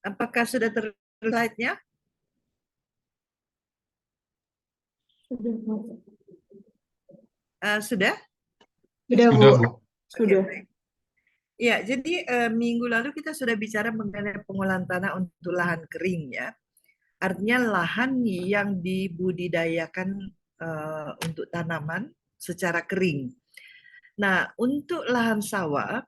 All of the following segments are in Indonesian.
Apakah sudah terlihatnya? Sudah? Sudah, Bu. Sudah, Bu. Oke, Sudah. baik. Ya, jadi minggu lalu kita sudah bicara mengenai pengolahan tanah untuk lahan kering ya. Artinya lahan yang dibudidayakan untuk tanaman secara kering. Nah, untuk lahan sawah,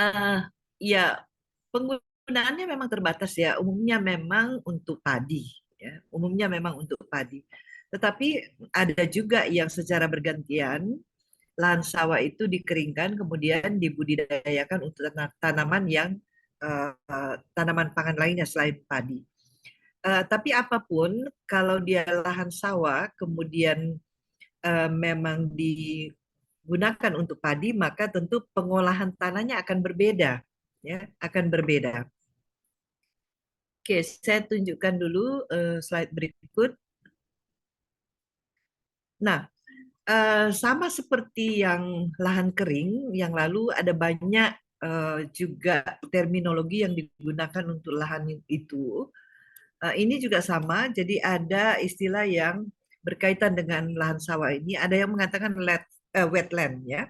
uh, ya penggunaannya memang terbatas ya. Umumnya memang untuk padi, ya. Umumnya memang untuk padi. Tetapi ada juga yang secara bergantian lahan sawah itu dikeringkan kemudian dibudidayakan untuk tanaman yang tanaman pangan lainnya selain padi. Tapi apapun kalau dia lahan sawah kemudian memang digunakan untuk padi maka tentu pengolahan tanahnya akan berbeda ya, akan berbeda. Oke, saya tunjukkan dulu slide berikut. Nah, sama seperti yang lahan kering, yang lalu ada banyak juga terminologi yang digunakan untuk lahan itu. Ini juga sama, jadi ada istilah yang berkaitan dengan lahan sawah ini. Ada yang mengatakan wetland, ya,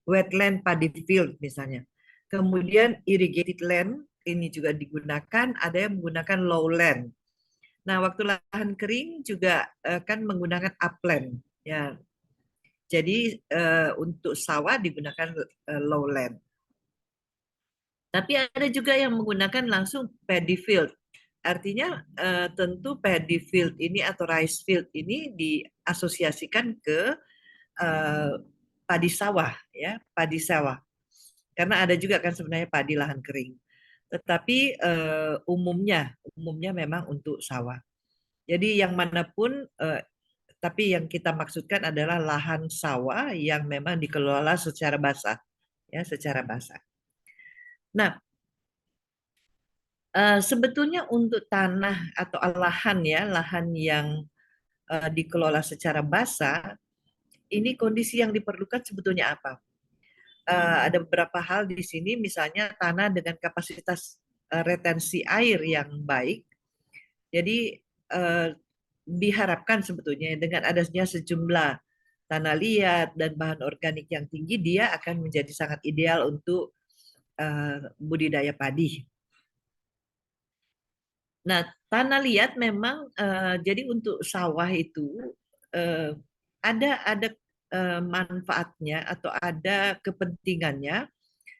wetland paddy field misalnya. Kemudian irrigated land ini juga digunakan. Ada yang menggunakan lowland. Nah, waktu lahan kering juga kan menggunakan upland, ya. Jadi untuk sawah digunakan lowland. Tapi ada juga yang menggunakan langsung paddy field. Artinya tentu paddy field ini atau rice field ini diasosiasikan ke eh, padi sawah, ya, padi sawah. Karena ada juga kan sebenarnya padi lahan kering. Tetapi umumnya memang untuk sawah. Jadi yang manapun tapi yang kita maksudkan adalah lahan sawah yang memang dikelola secara basah, ya, secara basah. Nah, sebetulnya untuk tanah atau lahan ya, lahan yang dikelola secara basah, ini kondisi yang diperlukan sebetulnya apa? Ada beberapa hal di sini, misalnya tanah dengan kapasitas retensi air yang baik. Jadi diharapkan sebetulnya dengan adanya sejumlah tanah liat dan bahan organik yang tinggi, dia akan menjadi sangat ideal untuk budidaya padi. Nah, tanah liat memang jadi untuk sawah itu uh, ada manfaatnya atau ada kepentingannya.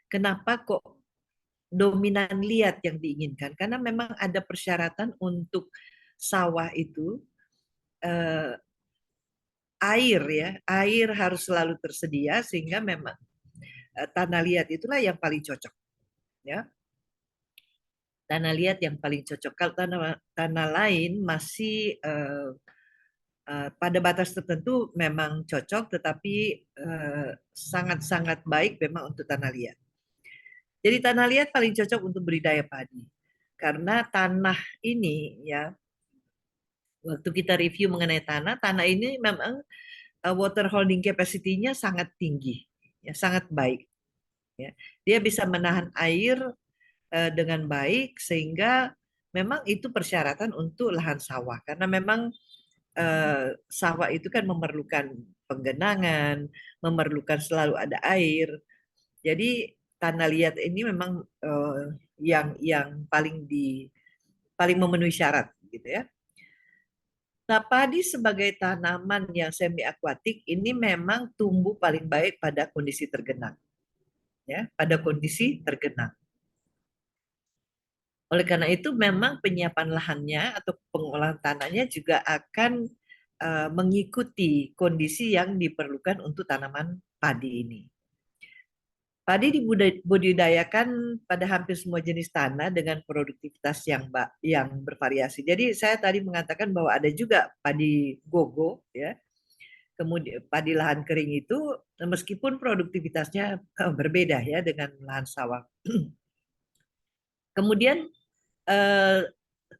Kenapa kok dominan liat yang diinginkan? Karena memang ada persyaratan untuk sawah itu uh, air ya, air harus selalu tersedia sehingga memang tanah liat itulah yang paling cocok ya. Tanah liat yang paling cocok. Kalau tanah lain masih pada batas tertentu memang cocok, tetapi sangat-sangat baik memang untuk tanah liat. Jadi tanah liat paling cocok untuk budidaya padi. Karena tanah ini ya, waktu kita review mengenai tanah, tanah ini memang water holding capacity-nya sangat tinggi, ya, sangat baik. Ya. Dia bisa menahan air dengan baik sehingga memang itu persyaratan untuk lahan sawah. Karena memang sawah itu kan memerlukan penggenangan, memerlukan selalu ada air. Jadi tanah liat ini memang yang paling memenuhi syarat gitu ya. Nah, padi sebagai tanaman yang semi akuatik ini memang tumbuh paling baik pada kondisi tergenang, ya, pada kondisi tergenang. Oleh karena itu memang penyiapan lahannya atau pengolahan tanahnya juga akan mengikuti kondisi yang diperlukan untuk tanaman padi ini. Padi dibudidayakan pada hampir semua jenis tanah dengan produktivitas yang bervariasi. Jadi saya tadi mengatakan bahwa ada juga padi gogo, ya. Kemudian padi lahan kering itu meskipun produktivitasnya berbeda ya dengan lahan sawah. Kemudian eh,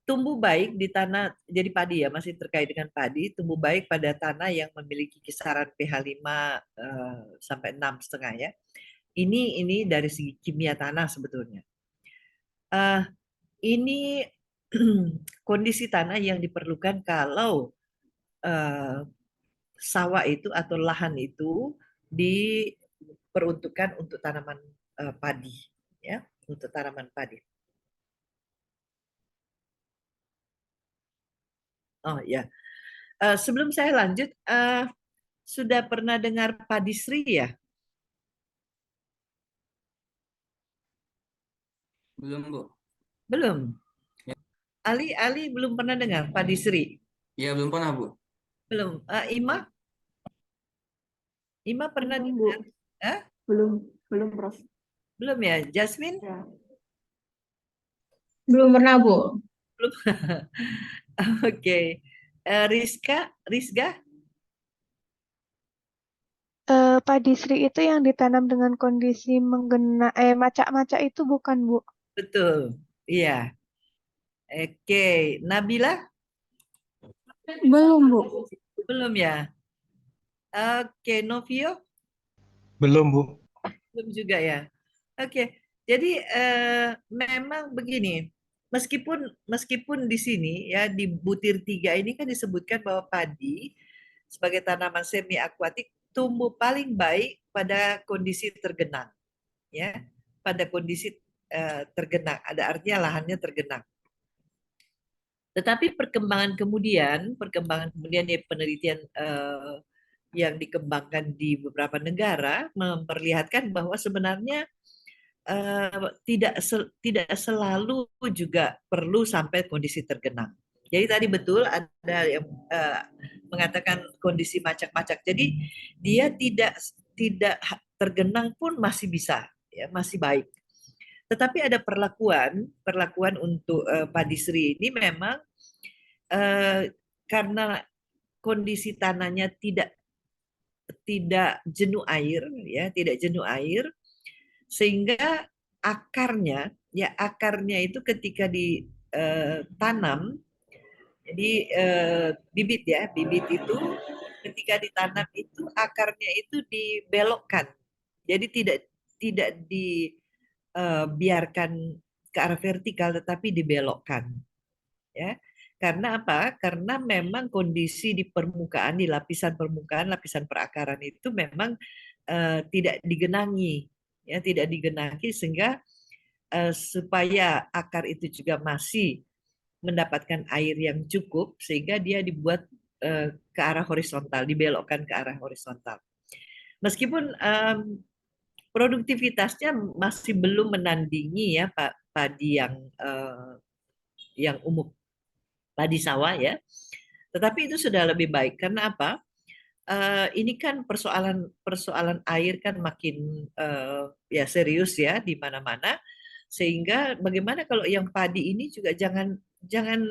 tumbuh baik di tanah, jadi padi ya, masih terkait dengan padi, tumbuh baik pada tanah yang memiliki kisaran pH 5 sampai 6,5 ya. Ini dari segi kimia tanah sebetulnya. Eh, ini kondisi tanah yang diperlukan kalau eh, sawah itu atau lahan itu diperuntukkan untuk tanaman padi, ya, untuk tanaman padi. Oh ya, sebelum saya lanjut, sudah pernah dengar padi sri ya? Belum, Bu. Belum. Ya, Ali belum pernah dengar padi sri. ya belum pernah, Bu. Belum. Ima pernah Belum, Bu. dengar? Hah? Belum, belum, Prof. Belum ya, Jasmine? Ya. Belum pernah, Bu. Belum. Oke. Rizka? Padi sri itu yang ditanam dengan kondisi macak-macak itu bukan, Bu? Betul. Iya. Oke. Nabila? Belum, Bu. Belum ya. Oke. Novio? Belum, Bu. Belum juga ya. Oke. Jadi memang begini. Meskipun di sini ya di butir 3 ini kan disebutkan bahwa padi sebagai tanaman semi akuatik tumbuh paling baik pada kondisi tergenang, ya, pada kondisi tergenang. Ada artinya lahannya tergenang. Tetapi perkembangan kemudian ya penelitian yang dikembangkan di beberapa negara memperlihatkan bahwa sebenarnya tidak selalu juga perlu sampai kondisi tergenang. Jadi tadi betul ada yang mengatakan kondisi macak-macak. Jadi dia tidak tergenang pun masih bisa, ya, masih baik. Tetapi ada perlakuan untuk padi seri ini memang karena kondisi tanahnya tidak jenuh air, ya, tidak jenuh air, sehingga akarnya itu ketika ditanam, jadi bibit, ya, bibit itu ketika ditanam itu akarnya itu dibelokkan, jadi tidak dibiarkan ke arah vertikal tetapi dibelokkan, ya. Karena apa? Karena memang kondisi di permukaan, di lapisan permukaan, lapisan perakaran itu memang tidak digenangi, ya, tidak digenangi sehingga supaya akar itu juga masih mendapatkan air yang cukup sehingga dia dibuat ke arah horizontal, dibelokkan ke arah horizontal. Meskipun produktivitasnya masih belum menandingi ya padi yang umum, padi sawah ya. Tetapi itu sudah lebih baik karena apa? Ini kan persoalan persoalan air kan makin ya serius ya di mana-mana, sehingga bagaimana kalau yang padi ini juga jangan jangan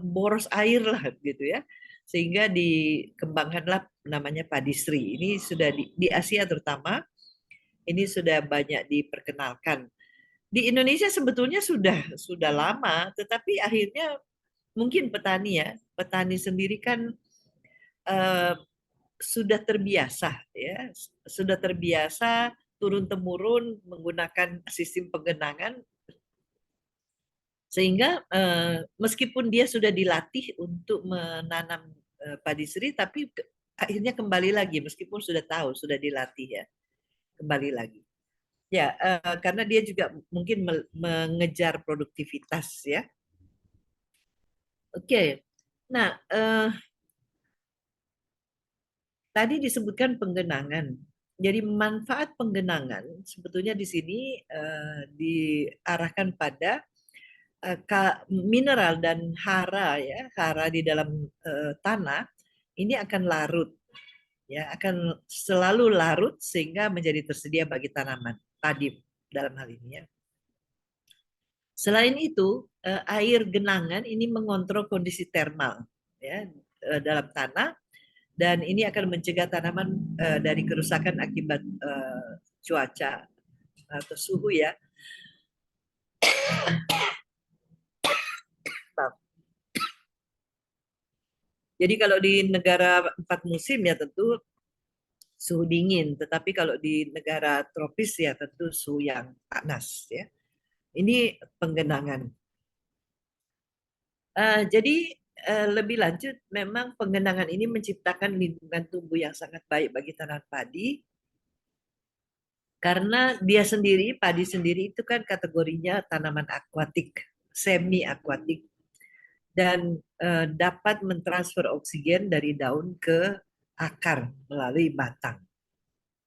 boros air lah gitu ya, sehingga dikembangkanlah namanya padi sri. Ini sudah di Asia terutama ini sudah banyak diperkenalkan. Di Indonesia sebetulnya sudah lama, tetapi akhirnya mungkin petani sendiri kan eh, sudah terbiasa, ya, sudah terbiasa turun temurun menggunakan sistem penggenangan, sehingga meskipun dia sudah dilatih untuk menanam padi seri, tapi akhirnya kembali lagi meskipun sudah tahu sudah dilatih, ya, kembali lagi, ya, karena dia juga mungkin mengejar produktivitas, ya. Oke. Nah, tadi disebutkan penggenangan. Jadi manfaat penggenangan sebetulnya di sini diarahkan pada mineral dan hara, ya, hara di dalam tanah ini akan larut, ya, akan selalu larut sehingga menjadi tersedia bagi tanaman padi dalam hal ini, ya. Selain itu, air genangan ini mengontrol kondisi termal, ya, dalam tanah, dan ini akan mencegah tanaman dari kerusakan akibat cuaca atau suhu, ya. Jadi kalau di negara 4 musim ya tentu suhu dingin, tetapi kalau di negara tropis ya tentu suhu yang panas, ya. Ini penggenangan. Jadi lebih lanjut, memang penggenangan ini menciptakan lingkungan tumbuh yang sangat baik bagi tanaman padi, karena dia sendiri, padi sendiri itu kan kategorinya tanaman akuatik, semi akuatik, dan dapat mentransfer oksigen dari daun ke akar melalui batang.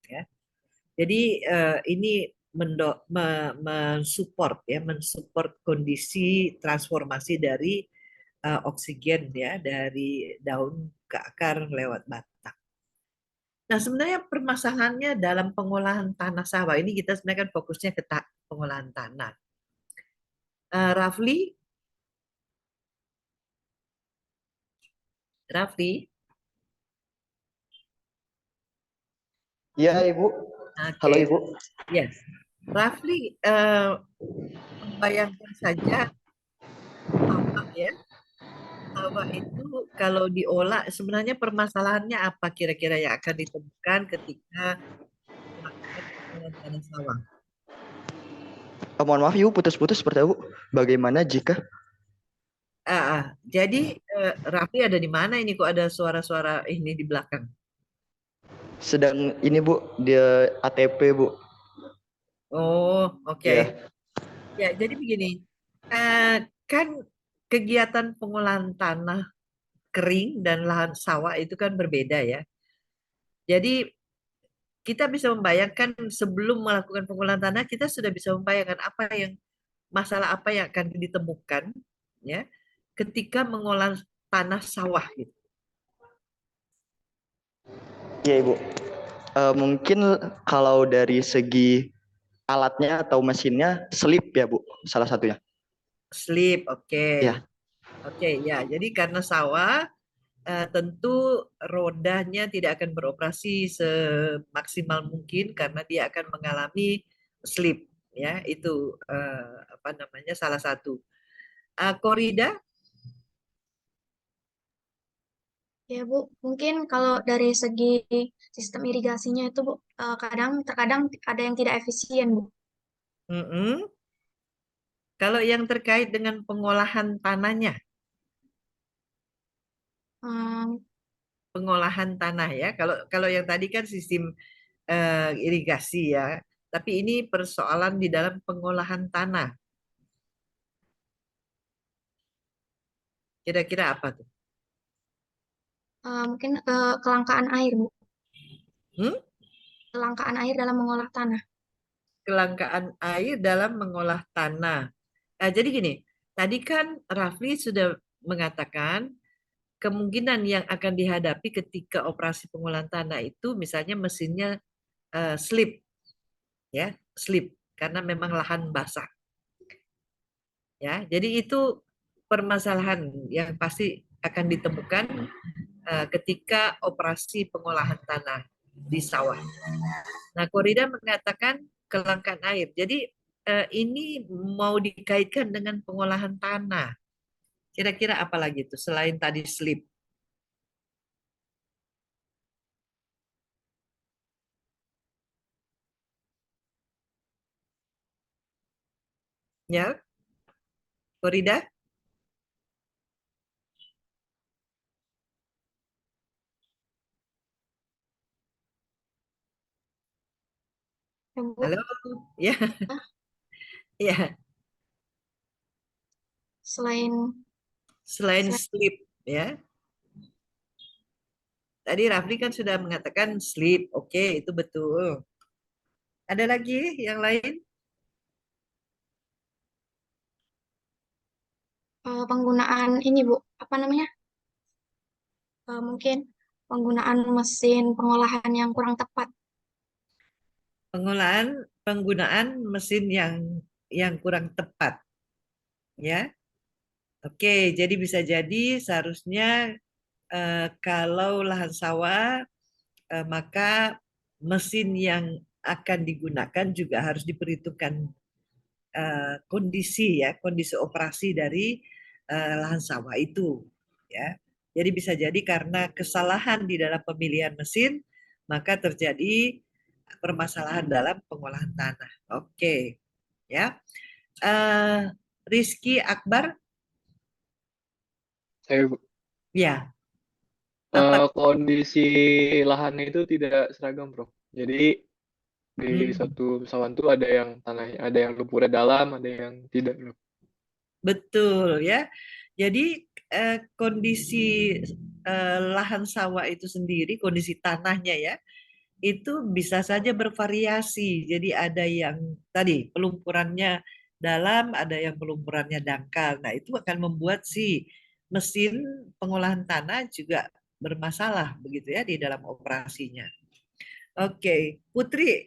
Ya. Jadi ini mensupport ya, mensupport kondisi transformasi dari oksigen ya dari daun ke akar lewat batang. Nah, sebenarnya permasalahannya dalam pengolahan tanah sawah ini, kita sebenarnya kan fokusnya ke pengolahan tanah. Rafli, Iya, Ibu. Halo, oke, Ibu. yes. Rafli, bayangkan saja sawah ya, sawah itu kalau diolah sebenarnya permasalahannya apa kira-kira yang akan ditemukan ketika melakukan pengolahan tanah sawah? Mohon maaf, Ibu, putus-putus seperti Bu. Bagaimana jika Jadi Rafli ada di mana ini, kok ada suara-suara ini di belakang? sedang ini, Bu, dia ATP, Bu? Oh, oke. Ya, Ya, jadi begini, kan kegiatan pengolahan tanah kering dan lahan sawah itu kan berbeda ya. Jadi kita bisa membayangkan sebelum melakukan pengolahan tanah, kita sudah bisa membayangkan masalah apa yang akan ditemukan ya ketika mengolah tanah sawah gitu. iya, Ibu. Mungkin kalau dari segi alatnya atau mesinnya, selip ya, Bu, salah satunya. Slip, oke. Ya, Oke, ya. Jadi karena sawah tentu rodanya tidak akan beroperasi semaksimal mungkin karena dia akan mengalami slip, ya. Itu apa namanya, salah satu. Korida, Ya Bu, mungkin kalau dari segi sistem irigasinya itu Bu, terkadang ada yang tidak efisien Bu. mm-mm. Kalau yang terkait dengan pengolahan tanahnya, Hmm, pengolahan tanah ya. Kalau yang tadi kan sistem irigasi ya, tapi ini persoalan di dalam pengolahan tanah. Kira-kira apa tuh? mungkin kelangkaan air Bu, Hmm? kelangkaan air dalam mengolah tanah. Kelangkaan air dalam mengolah tanah. Jadi gini, tadi kan Rafli sudah mengatakan kemungkinan yang akan dihadapi ketika operasi pengolahan tanah itu misalnya mesinnya slip, ya, slip karena memang lahan basah. Ya, jadi itu permasalahan yang pasti akan ditemukan ketika operasi pengolahan tanah di sawah. Nah, Korida mengatakan kelangkaan air. Jadi ini mau dikaitkan dengan pengolahan tanah. Kira-kira apa lagi itu selain tadi slip? Ya, Korida? Ya Bu, Halo? Ya, Ah, ya. selain Selain selain slip, ya. Tadi Rafli kan sudah mengatakan slip. Oke, itu betul. Ada lagi yang lain? penggunaan ini Bu, apa namanya? Mungkin penggunaan mesin pengolahan yang kurang tepat. Penggunaan mesin yang kurang tepat, ya. Oke, jadi bisa jadi seharusnya kalau lahan sawah maka mesin yang akan digunakan juga harus diperhitungkan kondisi operasi dari lahan sawah itu, ya. Jadi bisa jadi karena kesalahan di dalam pemilihan mesin maka terjadi permasalahan dalam pengolahan tanah. Oke, ya. Rizky Akbar, Saya, Bu. ya. Apa? Kondisi lahannya itu tidak seragam, Prof. Jadi di Hmm, satu pesawat itu ada yang tanahnya, ada yang lumpurnya dalam, ada yang tidak, Prof. betul ya. Jadi kondisi lahan sawah itu sendiri, kondisi tanahnya ya, itu bisa saja bervariasi. Jadi ada yang tadi pelumpurannya dalam, ada yang pelumpurannya dangkal. Nah, itu akan membuat si mesin pengolahan tanah juga bermasalah begitu ya di dalam operasinya. Oke, Putri. Ya,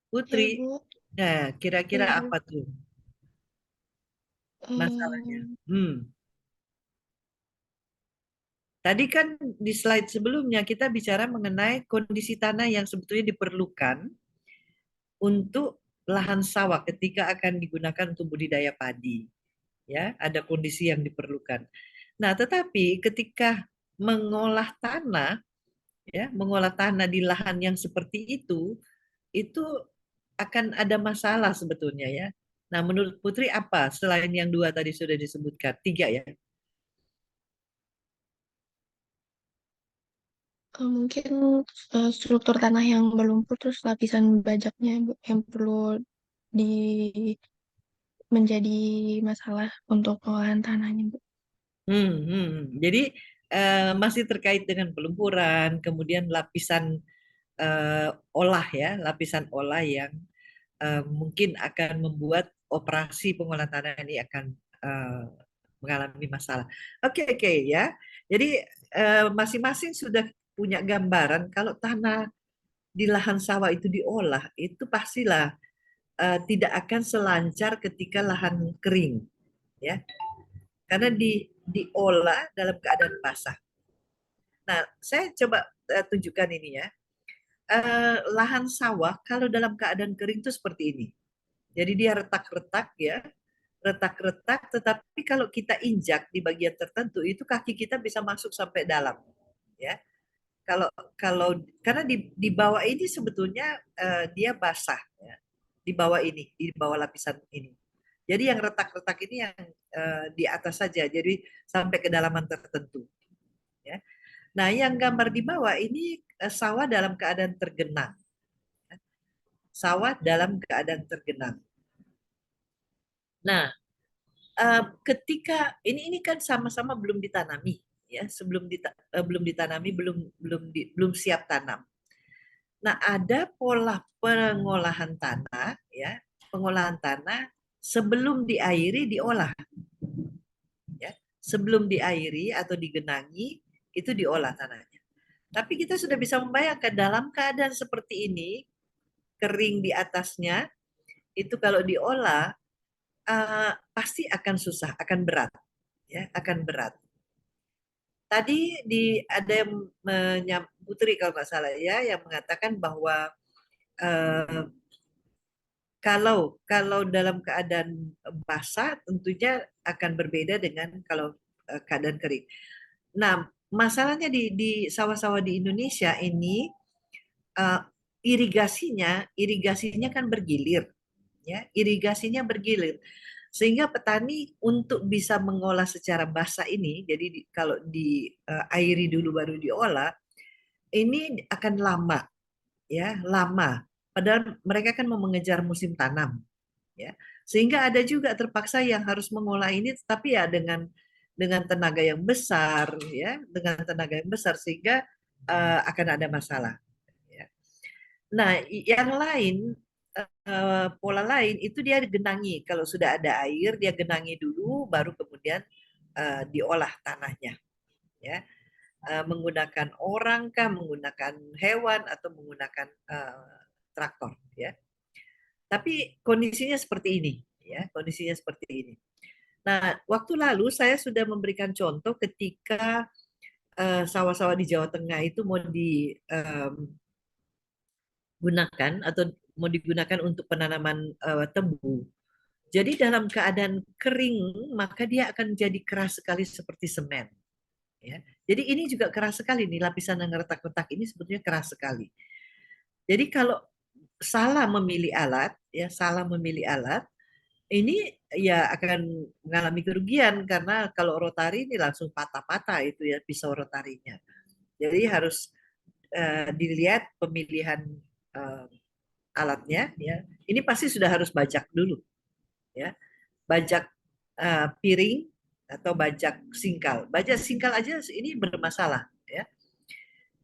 Putri, Bu. nah kira-kira Iya, Bu. apa tuh masalahnya? Tadi kan di slide sebelumnya kita bicara mengenai kondisi tanah yang sebetulnya diperlukan untuk lahan sawah ketika akan digunakan untuk budidaya padi. Ya, ada kondisi yang diperlukan. Nah, tetapi ketika mengolah tanah, ya, mengolah tanah di lahan yang seperti itu akan ada masalah sebetulnya ya. Nah, menurut Putri apa selain yang dua tadi sudah disebutkan? Tiga ya? Mungkin struktur tanah yang berlumpur terus lapisan bajaknya Bu, yang perlu di menjadi masalah untuk pengolahan tanahnya Bu. Jadi masih terkait dengan pelumpuran, kemudian lapisan olah ya, lapisan olah yang mungkin akan membuat operasi pengolahan tanah ini akan eh, mengalami masalah. Oke, oke ya. Jadi masing-masing sudah punya gambaran kalau tanah di lahan sawah itu diolah, itu pastilah tidak akan selancar ketika lahan kering, ya. Karena diolah dalam keadaan basah. Nah, saya coba tunjukkan ini ya. Lahan sawah kalau dalam keadaan kering itu seperti ini. Jadi dia retak-retak ya, retak-retak, tetapi kalau kita injak di bagian tertentu itu kaki kita bisa masuk sampai dalam, ya. Kalau kalau karena di bawah ini sebetulnya dia basah, ya. Di bawah ini, di bawah lapisan ini. Jadi yang retak-retak ini yang di atas saja, jadi sampai kedalaman tertentu, ya. Nah, yang gambar di bawah ini sawah dalam keadaan tergenang, sawah dalam keadaan tergenang. Nah, ketika ini kan sama-sama belum ditanami ya, belum ditanami, belum siap tanam. Nah, ada pola pengolahan tanah ya, pengolahan tanah sebelum diairi diolah ya. Sebelum diairi atau digenangi itu diolah tanahnya. Tapi kita sudah bisa membayangkan dalam keadaan seperti ini, kering di atasnya, itu kalau diolah pasti akan susah, akan berat, ya, akan berat. Tadi ada yang Putri kalau nggak salah ya, yang mengatakan bahwa kalau dalam keadaan basah tentunya akan berbeda dengan kalau keadaan kering. Nah, masalahnya di sawah-sawah di Indonesia ini irigasinya kan bergilir, ya, irigasinya bergilir. Sehingga petani untuk bisa mengolah secara basah ini, jadi kalau diairi dulu baru diolah, ini akan lama, ya, lama. Padahal mereka kan mau mengejar musim tanam, ya. Sehingga ada juga terpaksa yang harus mengolah ini, tapi ya dengan tenaga yang besar, ya, dengan tenaga yang besar sehingga akan ada masalah. Ya. Nah, yang lain pola lain itu dia genangi. Kalau sudah ada air, dia genangi dulu, baru kemudian diolah tanahnya. Ya, menggunakan orang kah, menggunakan hewan atau menggunakan traktor. Ya, tapi kondisinya seperti ini. Ya, kondisinya seperti ini. Nah, waktu lalu saya sudah memberikan contoh ketika sawah-sawah di Jawa Tengah itu mau digunakan atau mau digunakan untuk penanaman tebu. Jadi dalam keadaan kering, maka dia akan jadi keras sekali seperti semen. Ya. Jadi ini juga keras sekali nih, lapisan yang retak-retak ini sebetulnya keras sekali. Jadi kalau salah memilih alat, ya salah memilih alat, ini ya akan mengalami kerugian karena kalau rotari ini langsung patah-patah itu ya pisau rotarinya. Jadi harus dilihat pemilihan alatnya ya. Ini pasti sudah harus bajak dulu ya. Bajak piring atau bajak singkal. Bajak singkal aja ini bermasalah ya.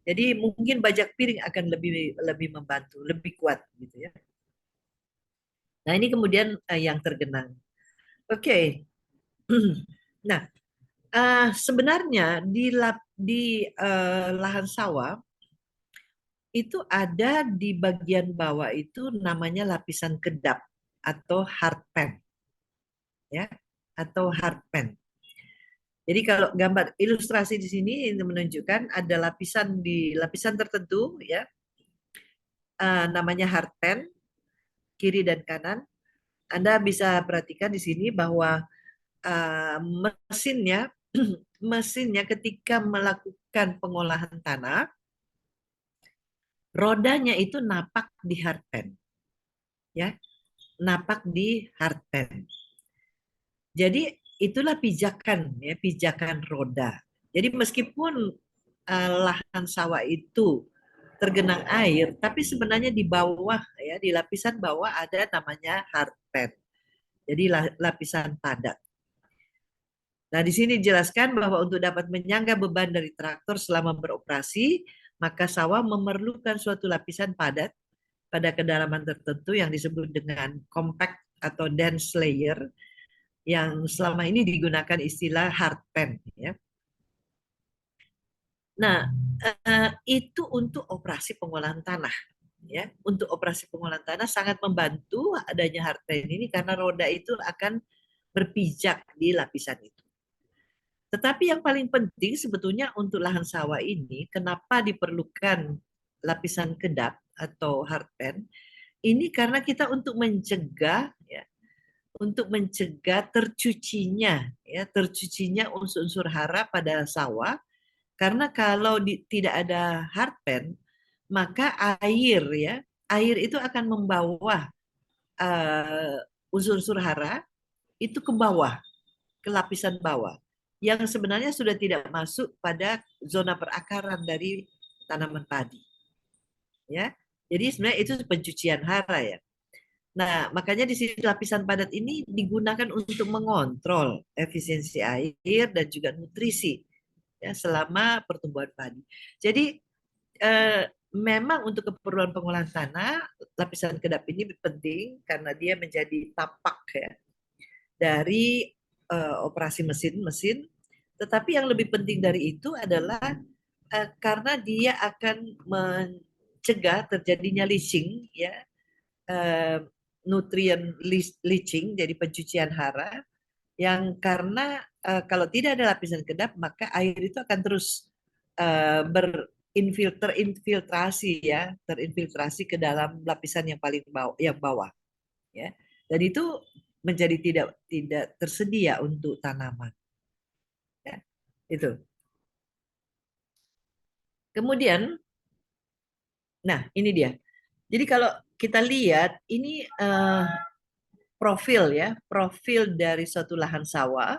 Jadi mungkin bajak piring akan lebih membantu, lebih kuat gitu ya. Nah, ini kemudian yang tergenang. Oke. Nah, sebenarnya di lahan sawah itu ada di bagian bawah itu namanya lapisan kedap atau hardpan, ya, atau hardpan. Jadi kalau gambar ilustrasi di sini ini menunjukkan ada lapisan tertentu, ya, namanya hardpan kiri dan kanan. Anda bisa perhatikan di sini bahwa mesinnya ketika melakukan pengolahan tanah, rodanya itu napak di hardpan, ya, napak di hardpan. Jadi itulah pijakan, ya, pijakan roda. Jadi meskipun lahan sawah itu tergenang air, tapi sebenarnya di bawah, ya, di lapisan bawah ada namanya hardpan. Jadi lapisan padat. Nah, di sini dijelaskan bahwa untuk dapat menyangga beban dari traktor selama beroperasi, maka sawah memerlukan suatu lapisan padat pada kedalaman tertentu yang disebut dengan compact atau dense layer, yang selama ini digunakan istilah hardpan. Ya. Nah, itu untuk operasi pengolahan tanah. Ya, untuk operasi pengolahan tanah sangat membantu adanya hardpan ini karena roda itu akan berpijak di lapisan itu. Tetapi yang paling penting sebetulnya untuk lahan sawah ini, kenapa diperlukan lapisan kedap atau hardpan? Ini karena kita untuk mencegah, ya, untuk mencegah tercucinya unsur-unsur hara pada sawah. Karena kalau tidak ada hardpan, maka air itu akan membawa unsur-unsur hara itu ke bawah, ke lapisan bawah, yang sebenarnya sudah tidak masuk pada zona perakaran dari tanaman padi. Ya. Jadi sebenarnya itu pencucian hara ya. Nah, makanya di sini lapisan padat ini digunakan untuk mengontrol efisiensi air dan juga nutrisi ya selama pertumbuhan padi. Jadi memang untuk keperluan pengolahan tanah, lapisan kedap ini penting karena dia menjadi tapak ya dari operasi mesin. Tetapi yang lebih penting dari itu adalah karena dia akan mencegah terjadinya leaching, ya, nutrien leaching, jadi pencucian hara, yang karena kalau tidak ada lapisan kedap maka air itu akan terus terinfiltrasi ke dalam lapisan yang paling bawah, ya, dan itu menjadi tidak tersedia untuk tanaman. Ya, itu. Kemudian, nah ini dia. Jadi kalau kita lihat ini profil dari suatu lahan sawah,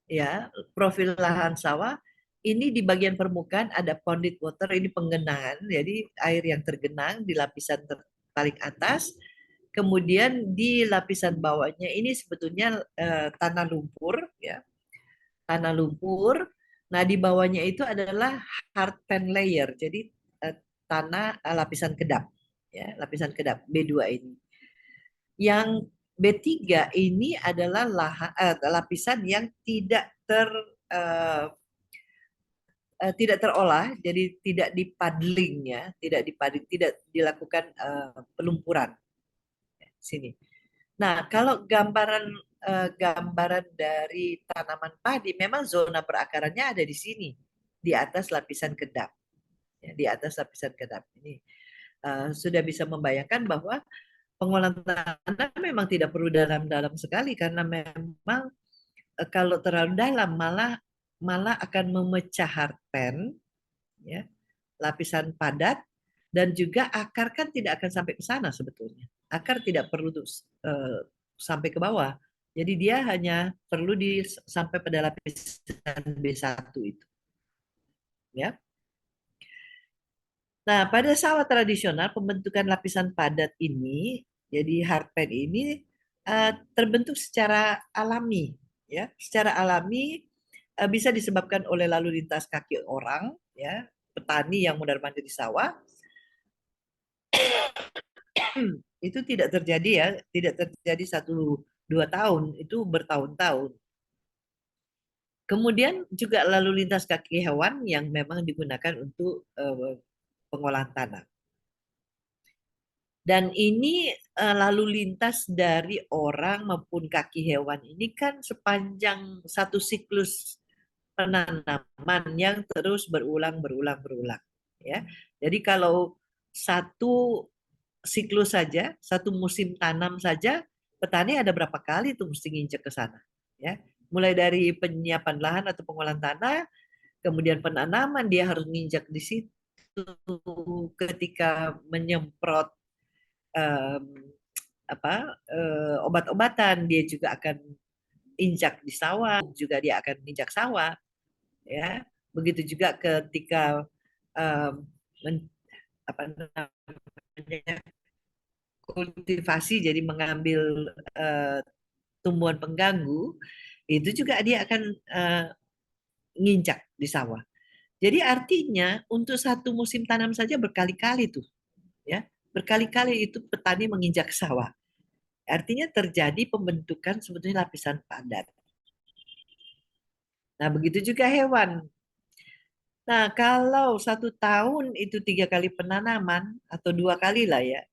ya, profil lahan sawah. Ini di bagian permukaan ada ponded water, ini penggenangan, jadi air yang tergenang di lapisan paling atas. Kemudian di lapisan bawahnya ini sebetulnya tanah lumpur, ya, tanah lumpur. Nah, di bawahnya itu adalah hardpan layer, jadi tanah lapisan kedap, ya, lapisan kedap B2 ini. Yang B3 ini adalah lapisan yang tidak terolah, jadi tidak dipadling, ya, tidak dilakukan pelumpuran. Sini. Nah, kalau gambaran dari tanaman padi, memang zona perakarannya ada di sini, di atas lapisan kedap. Ya, di atas lapisan kedap ini sudah bisa membayangkan bahwa pengolahan tanah memang tidak perlu dalam-dalam sekali karena memang kalau terlalu dalam malah akan memecah hardpan, ya, lapisan padat, Dan juga akar kan tidak akan sampai ke sana sebetulnya. Akar tidak perlu sampai ke bawah. Jadi dia hanya perlu sampai pada lapisan B1 itu. Ya. Nah, pada sawah tradisional pembentukan lapisan padat ini, jadi hardpan ini terbentuk secara alami, ya, secara alami bisa disebabkan oleh lalu lintas kaki orang, ya, petani yang mondar-mandir di sawah. Itu tidak terjadi ya, tidak terjadi 1-2 tahun, itu bertahun-tahun. Kemudian juga lalu lintas kaki hewan yang memang digunakan untuk pengolahan tanah. Dan ini lalu lintas dari orang maupun kaki hewan ini kan sepanjang satu siklus penanaman yang terus berulang. Ya. Jadi kalau satu siklus saja, satu musim tanam saja, petani ada berapa kali tuh mesti nginjek ke sana. Ya. Mulai dari penyiapan lahan atau pengolahan tanah, kemudian penanaman dia harus nginjak di situ, ketika menyemprot obat-obatan dia juga akan injak di sawah, juga dia akan injak sawah, ya. Begitu juga ketika kultivasi, jadi mengambil tumbuhan pengganggu, itu juga dia akan nginjak di sawah. Jadi artinya untuk satu musim tanam saja berkali-kali tuh, ya, berkali-kali itu petani menginjak sawah. Artinya terjadi pembentukan sebetulnya lapisan padat. Nah, begitu juga hewan. Nah, kalau 1 tahun itu 3 kali penanaman atau 2 kali lah ya,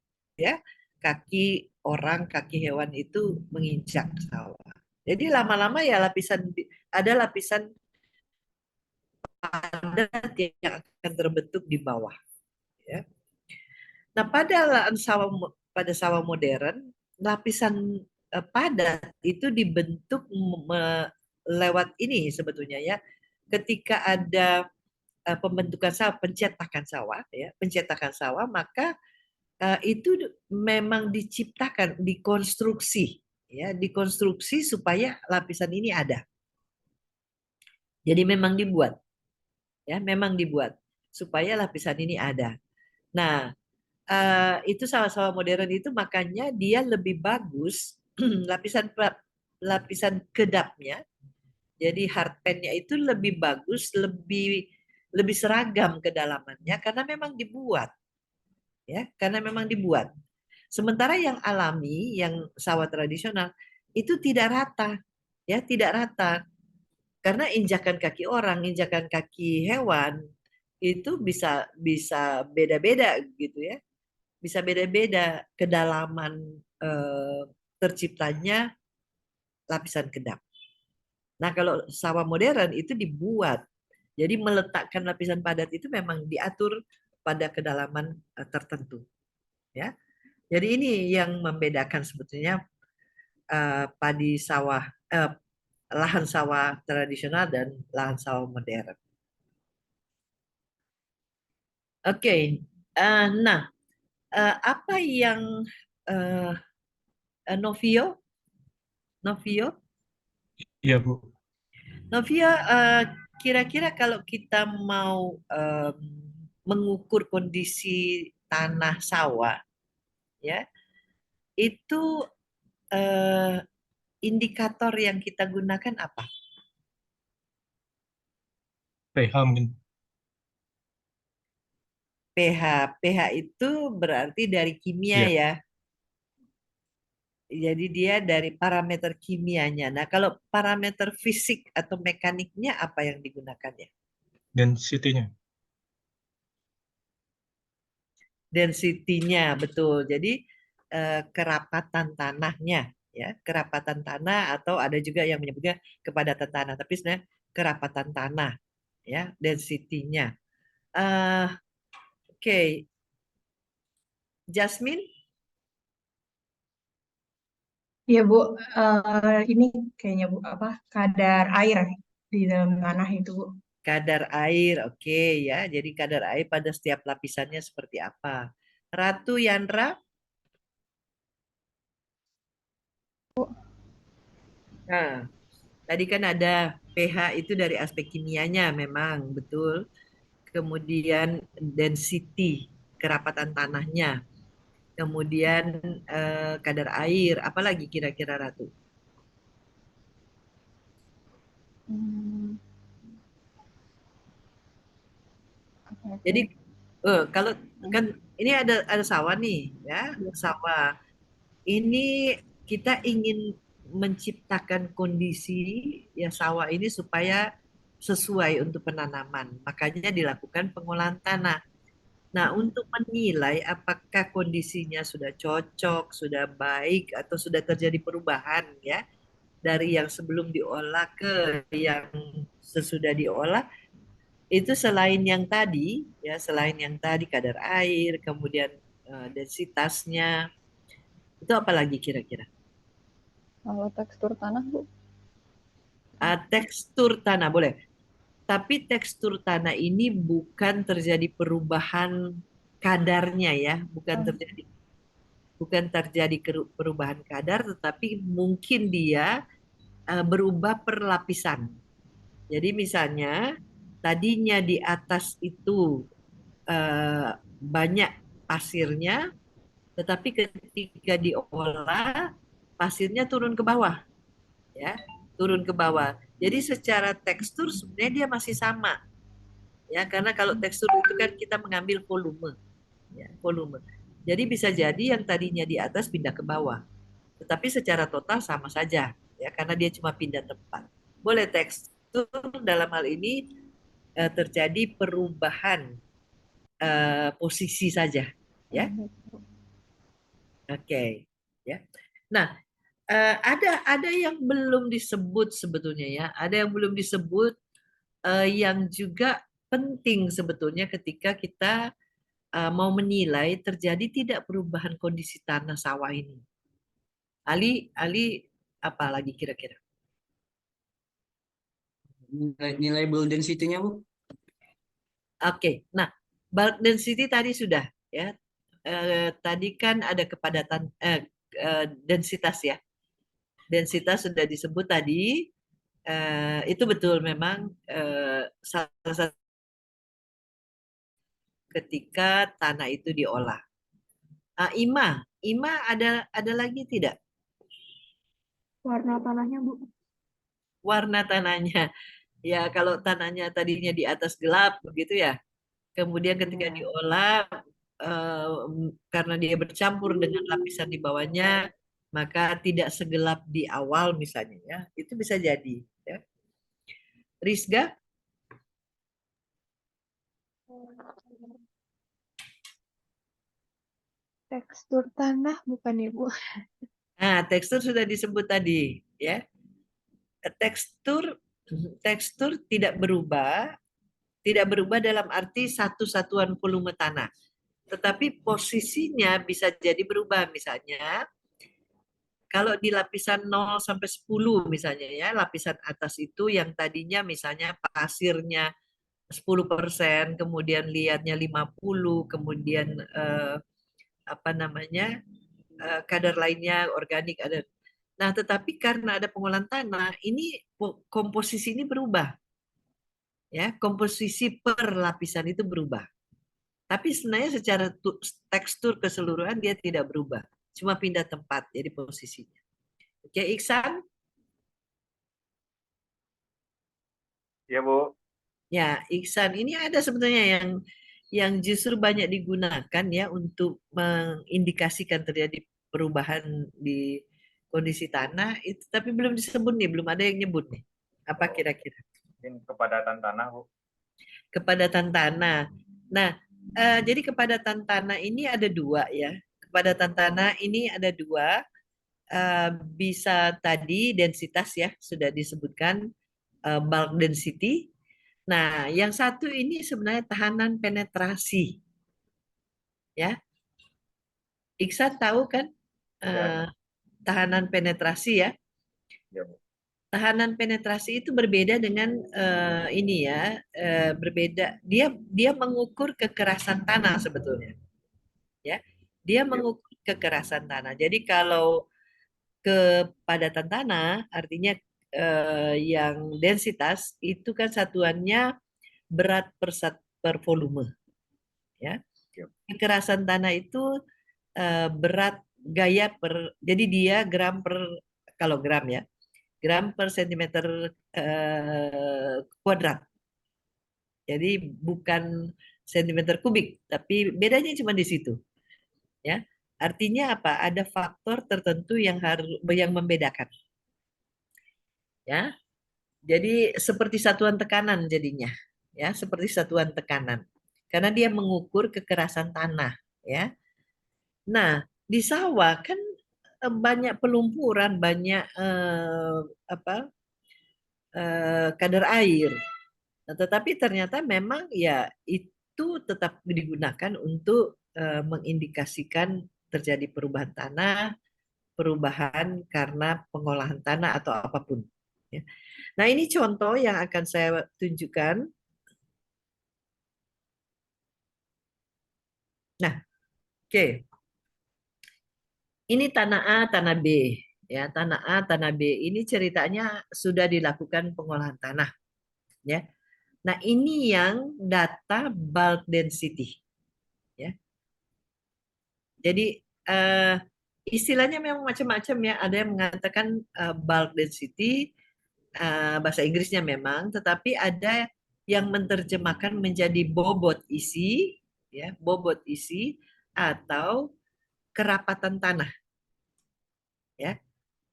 kaki orang, kaki hewan itu menginjak sawah. Jadi lama-lama ya ada lapisan padat yang akan terbentuk di bawah. Ya. Nah, pada sawah modern, lapisan padat itu dibentuk lewat ini sebetulnya ya. Ketika ada pembentukan sawah, pencetakan sawah, maka itu memang diciptakan, dikonstruksi supaya lapisan ini ada. Jadi memang dibuat supaya lapisan ini ada. Nah, itu sawah-sawah modern itu makanya dia lebih bagus lapisan kedapnya. Jadi hardpan-nya itu lebih bagus, lebih seragam kedalamannya karena memang dibuat. Ya, karena memang dibuat. Sementara yang alami, yang sawah tradisional itu tidak rata. Ya, tidak rata. Karena injakan kaki orang, injakan kaki hewan itu bisa beda-beda gitu ya. Bisa beda-beda kedalaman terciptanya lapisan kedap. Nah, kalau sawah modern itu dibuat. Jadi meletakkan lapisan padat itu memang diatur pada kedalaman tertentu. Ya. Jadi ini yang membedakan sebetulnya lahan sawah tradisional dan lahan sawah modern. Oke, nah apa yang Novio? Iya, Bu. Novio, kira-kira kalau kita mau mengukur kondisi tanah sawah, ya, itu indikator yang kita gunakan apa? pH mungkin. pH itu berarti dari kimia Iya. ya. Jadi dia dari parameter kimianya. Nah, kalau parameter fisik atau mekaniknya apa yang digunakannya? Density-nya. Density-nya, betul. Jadi kerapatan tanahnya, ya, kerapatan tanah, atau ada juga yang menyebutnya kepadatan tanah, tapi sebenarnya kerapatan tanah, ya, density-nya. Oke. Jasmine? Iya Bu, ini kayaknya Bu, kadar air di dalam tanah itu Bu. Kadar air, oke ya. Jadi kadar air pada setiap lapisannya seperti apa? Ratu Yandra? Nah, tadi kan ada pH itu dari aspek kimianya memang betul. Kemudian density, kerapatan tanahnya. Kemudian kadar air, apalagi kira-kira Ratu? Jadi kalau kan ini ada sawah nih ya, sawah. Ini kita ingin menciptakan kondisi ya sawah ini supaya sesuai untuk penanaman. Makanya dilakukan pengolahan tanah. Nah, untuk menilai apakah kondisinya sudah cocok, sudah baik, atau sudah terjadi perubahan ya dari yang sebelum diolah ke yang sesudah diolah, itu selain yang tadi ya, selain yang tadi kadar air, kemudian densitasnya, itu apa lagi kira-kira? Kalau tekstur tanah, Bu. Tekstur tanah boleh. Tapi tekstur tanah ini bukan terjadi perubahan kadarnya ya, bukan terjadi perubahan kadar, tetapi mungkin dia berubah per lapisan. Jadi misalnya tadinya di atas itu banyak pasirnya, tetapi ketika diolah pasirnya turun ke bawah, ya, turun ke bawah. Jadi secara tekstur sebenarnya dia masih sama, ya, karena kalau tekstur itu kan kita mengambil volume, ya, volume. Jadi bisa jadi yang tadinya di atas pindah ke bawah, tetapi secara total sama saja, ya, karena dia cuma pindah tempat. Boleh tekstur dalam hal ini terjadi perubahan posisi saja, ya. Oke, ya. Nah, ada yang belum disebut sebetulnya ya, ada yang belum disebut yang juga penting sebetulnya ketika kita mau menilai terjadi tidak perubahan kondisi tanah sawah ini. Ali, apa lagi kira-kira? Nilai bulk density-nya, Bu. Oke, nah bulk density tadi sudah ya. Tadi kan ada kepadatan densitas ya. Densitas sudah disebut tadi. Itu betul memang salah satu ketika tanah itu diolah. Ima ada lagi tidak? Warna tanahnya, Bu. Warna tanahnya. Ya, kalau tanahnya tadinya di atas gelap begitu ya. Kemudian ketika diolah karena dia bercampur dengan lapisan di bawahnya, maka tidak segelap di awal misalnya ya. Itu bisa jadi ya. Rizga? Tekstur tanah bukan Ibu. Nah, tekstur sudah disebut tadi ya. Tekstur tidak berubah dalam arti satu satuan volume tanah. Tetapi posisinya bisa jadi berubah. Misalnya, kalau di lapisan 0 sampai 10 misalnya ya, lapisan atas itu yang tadinya misalnya pasirnya 10%, kemudian liatnya 50, kemudian apa namanya? Kadar lainnya organik ada. Nah, tetapi karena ada pengolahan tanah, ini komposisi ini berubah. Ya, komposisi per lapisan itu berubah. Tapi sebenarnya secara tekstur keseluruhan dia tidak berubah. Cuma pindah tempat, jadi posisinya. Oke, Iksan? Iya, Bu. Ya, Iksan. Ini ada sebetulnya yang justru banyak digunakan ya untuk mengindikasikan terjadi perubahan di kondisi tanah, itu tapi belum disebut nih, belum ada yang nyebut nih. Apa kira-kira? Mungkin kepadatan tanah, Bu. Kepadatan tanah. Nah, jadi kepadatan tanah ini ada dua ya. Kepadatan tanah ini ada dua. Bisa tadi densitas ya, sudah disebutkan bulk density. Nah, yang satu ini sebenarnya tahanan penetrasi. Ya. Iksan tahu kan Ya. tahanan penetrasi ya? Ya, Bu. tahanan penetrasi itu berbeda dengan ini ya, berbeda. Dia mengukur kekerasan tanah sebetulnya, ya. Dia mengukur kekerasan tanah. Jadi kalau kepadatan tanah artinya yang densitas itu kan satuannya berat per volume, ya. Kekerasan tanah itu berat gaya jadi dia gram per, kalau gram ya, gram per sentimeter kuadrat. Jadi bukan sentimeter kubik, tapi bedanya cuma di situ, ya. Artinya apa? Ada faktor tertentu yang membedakan, ya. Jadi seperti satuan tekanan jadinya, ya, seperti satuan tekanan. Karena dia mengukur kekerasan tanah, ya. Nah, di sawah kan banyak pelumpuran, banyak kadar air. Nah, tetapi ternyata memang ya itu tetap digunakan untuk mengindikasikan terjadi perubahan tanah, perubahan karena pengolahan tanah atau apapun. Ya. Nah, ini contoh yang akan saya tunjukkan. Nah, oke. Ini tanah A, tanah B. Ya, tanah A, tanah B. Ini ceritanya sudah dilakukan pengolahan tanah. Ya. Nah, ini yang data bulk density. Ya. Jadi istilahnya memang macam-macam ya. Ada yang mengatakan bulk density, bahasa Inggrisnya memang, tetapi ada yang menerjemahkan menjadi bobot isi, ya, bobot isi atau kerapatan tanah. Ya.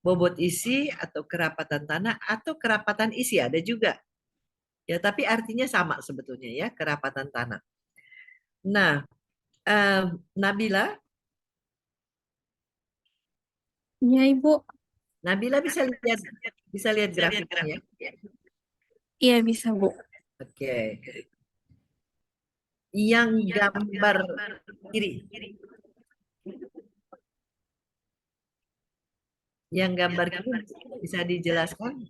Bobot isi atau kerapatan tanah atau kerapatan isi ada juga. Ya, tapi artinya sama sebetulnya ya, kerapatan tanah. Nah, Nabila? Ya, Ibu. Nabila bisa lihat grafiknya ya? Iya, bisa, Bu. Oke. Yang gambar kiri. Yang gambar kiri bisa dijelaskan?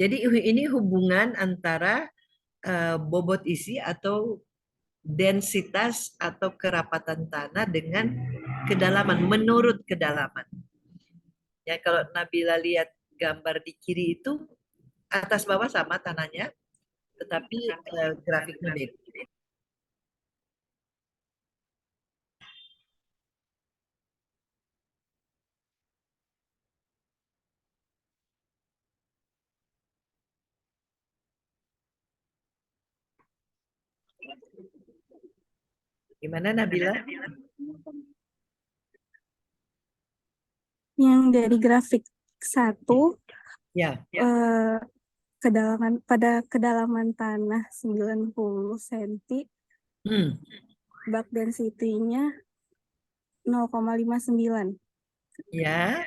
Jadi ini hubungan antara bobot isi atau densitas atau kerapatan tanah dengan kedalaman, menurut kedalaman. Ya, kalau Nabila lihat gambar di kiri itu atas bawah sama tanahnya, tetapi grafiknya beda. Gimana Nabila? Yang dari grafik 1, Ya. pada kedalaman tanah 90 cm, bulk density-nya 0,59. Ya.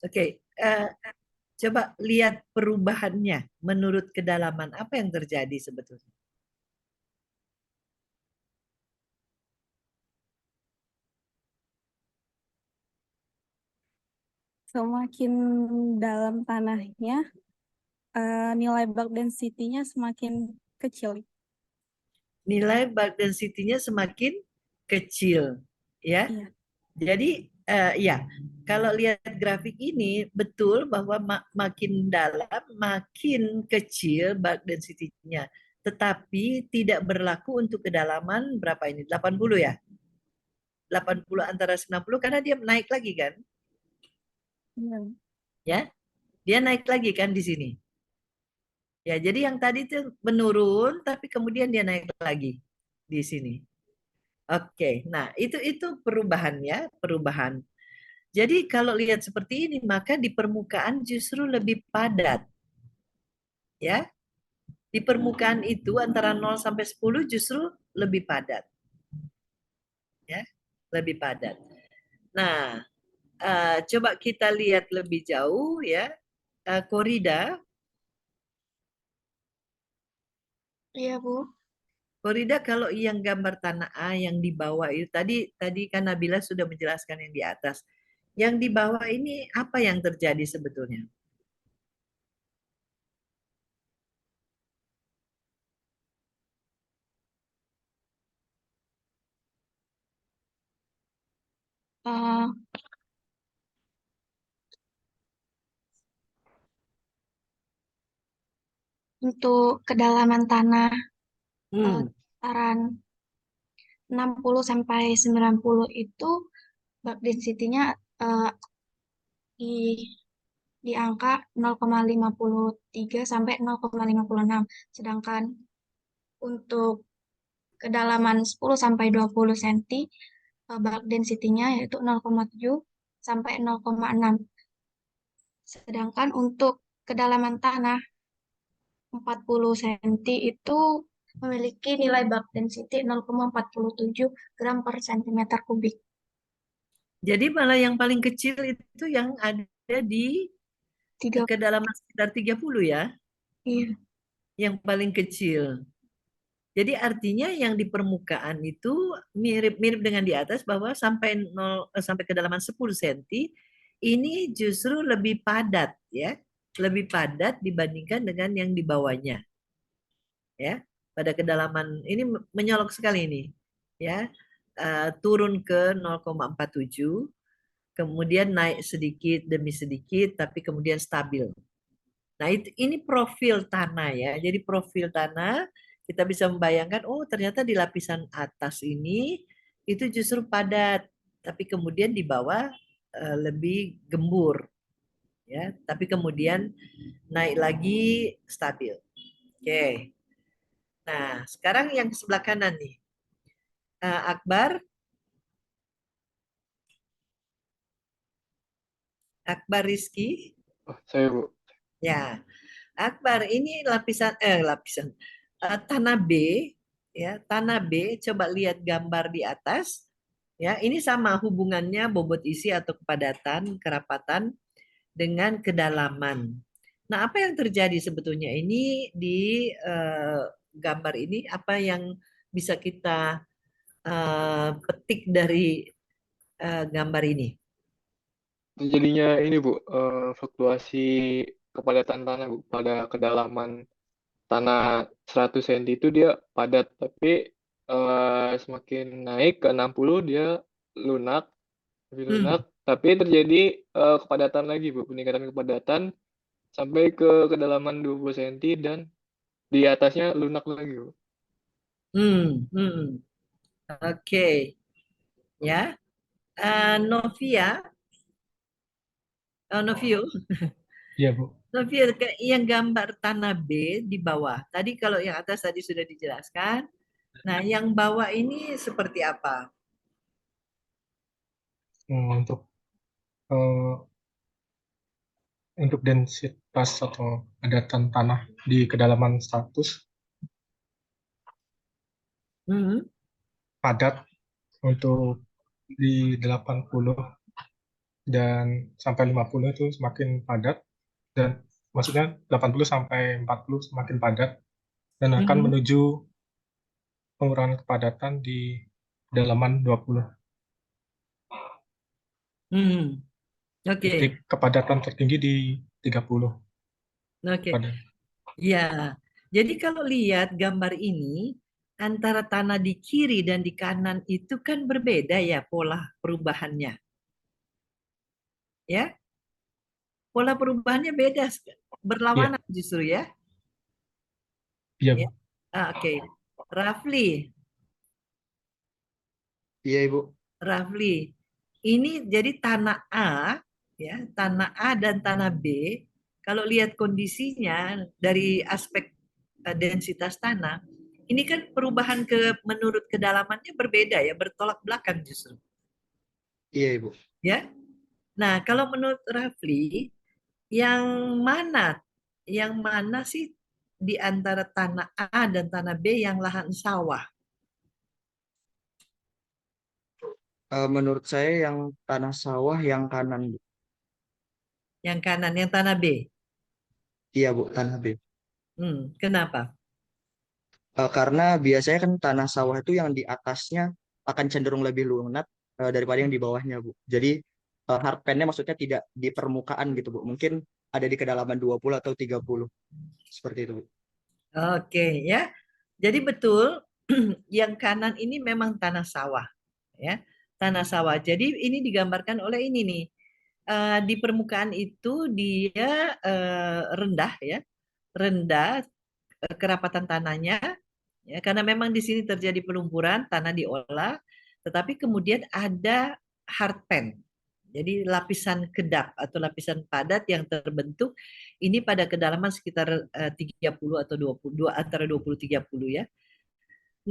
Oke, coba lihat perubahannya menurut kedalaman. Apa yang terjadi sebetulnya? Semakin dalam tanahnya, nilai bulk density-nya semakin kecil. Nilai bulk density-nya semakin kecil, ya. Iya. Jadi ya, kalau lihat grafik ini betul bahwa makin dalam makin kecil bulk density-nya. Tetapi tidak berlaku untuk kedalaman berapa ini? 80 ya? 80 antara 90 karena dia naik lagi kan? Ya. Dia naik lagi kan di sini. Ya, jadi yang tadi itu menurun tapi kemudian dia naik lagi di sini. Oke, nah itu perubahannya, perubahan. Jadi kalau lihat seperti ini maka di permukaan justru lebih padat. Ya. Di permukaan itu antara 0 sampai 10 justru lebih padat. Ya, lebih padat. Nah, coba kita lihat lebih jauh ya. Korida. Iya, Bu. Korida, kalau yang gambar tanah A yang di bawah itu tadi kan Nabila sudah menjelaskan yang di atas. Yang di bawah ini apa yang terjadi sebetulnya? Eh, untuk kedalaman tanah Hmm. kisaran 60 sampai 90 itu bulk density-nya eh, di di angka 0,53 sampai 0,56. Sedangkan untuk kedalaman 10 sampai 20 cm bulk density-nya yaitu 0,7 sampai 0,6. Sedangkan untuk kedalaman tanah 40 cm itu memiliki nilai bulk density 0,47 gram per centimeter kubik. Jadi malah yang paling kecil itu yang ada di kedalaman sekitar 30 ya? Iya. Yang paling kecil. Jadi artinya yang di permukaan itu mirip-mirip dengan di atas bahwa sampai kedalaman 10 cm ini justru lebih padat ya. Lebih padat dibandingkan dengan yang di bawahnya. Ya. Pada kedalaman ini menyolok sekali ini. Ya. Turun ke 0,47, kemudian naik sedikit demi sedikit tapi kemudian stabil. Nah, ini profil tanah ya. Jadi profil tanah kita bisa membayangkan, oh ternyata di lapisan atas ini itu justru padat, tapi kemudian di bawah lebih gembur, ya. Tapi kemudian naik lagi stabil. Oke. Nah, sekarang yang sebelah kanan nih, Akbar. Akbar Rizky. Oh, saya Bu. Ya, Akbar, ini lapisan tanah B ya, tanah B, coba lihat gambar di atas. Ya, ini sama hubungannya bobot isi atau kepadatan, kerapatan dengan kedalaman. Nah, apa yang terjadi sebetulnya ini di gambar ini, apa yang bisa kita petik dari gambar ini? Jadinya ini Bu, fluktuasi kepadatan tanah Bu, pada kedalaman tanah 100 cm itu dia padat, tapi semakin naik ke 60 dia lunak, lebih lunak, tapi terjadi kepadatan lagi Bu, peningkatan kepadatan sampai ke kedalaman 20 cm dan di atasnya lunak lagi Bu. Oke. Ya. Novia, Novio. Iya, Bu. Novio, yang gambar tanah B di bawah. Tadi kalau yang atas tadi sudah dijelaskan. Nah, yang bawah ini seperti apa? Untuk densitas atau padatan tanah di kedalaman 100 padat untuk di 80 dan sampai 50 itu semakin padat, dan maksudnya 80 sampai 40 semakin padat dan akan menuju pengurangan kepadatan di kedalaman 20. Oke. Titik kepadatan tertinggi di 30. Oke. Ya. Jadi kalau lihat gambar ini antara tanah di kiri dan di kanan itu kan berbeda ya pola perubahannya. Ya. Pola perubahannya beda, berlawanan justru ya. Iya, Bu. Oke. Rafli. Iya, Ibu. Rafli, ini jadi tanah A, ya, tanah A dan tanah B. Kalau lihat kondisinya dari aspek densitas tanah, ini kan perubahan menurut kedalamannya berbeda ya, bertolak belakang justru. Iya, Ibu. Ya. Nah, kalau menurut Rafli, yang mana sih di antara tanah A dan tanah B yang lahan sawah? Menurut saya yang tanah sawah yang kanan, Bu. Yang kanan, yang tanah B? Iya, Bu, tanah B. Kenapa? Karena biasanya kan tanah sawah itu yang di atasnya akan cenderung lebih lunak daripada yang di bawahnya, Bu. Jadi hardpan-nya maksudnya tidak di permukaan gitu, Bu. Mungkin ada di kedalaman 20 atau 30. Seperti itu, Bu. Oke ya. Jadi betul yang kanan ini memang tanah sawah ya. Tanah sawah. Jadi ini digambarkan oleh ini nih. Di permukaan itu dia rendah ya. Rendah kerapatan tanahnya ya, karena memang di sini terjadi pelumpuran, tanah diolah, tetapi kemudian ada hardpan. Jadi lapisan kedap atau lapisan padat yang terbentuk ini pada kedalaman sekitar 30 atau 22 antara 20 30 ya.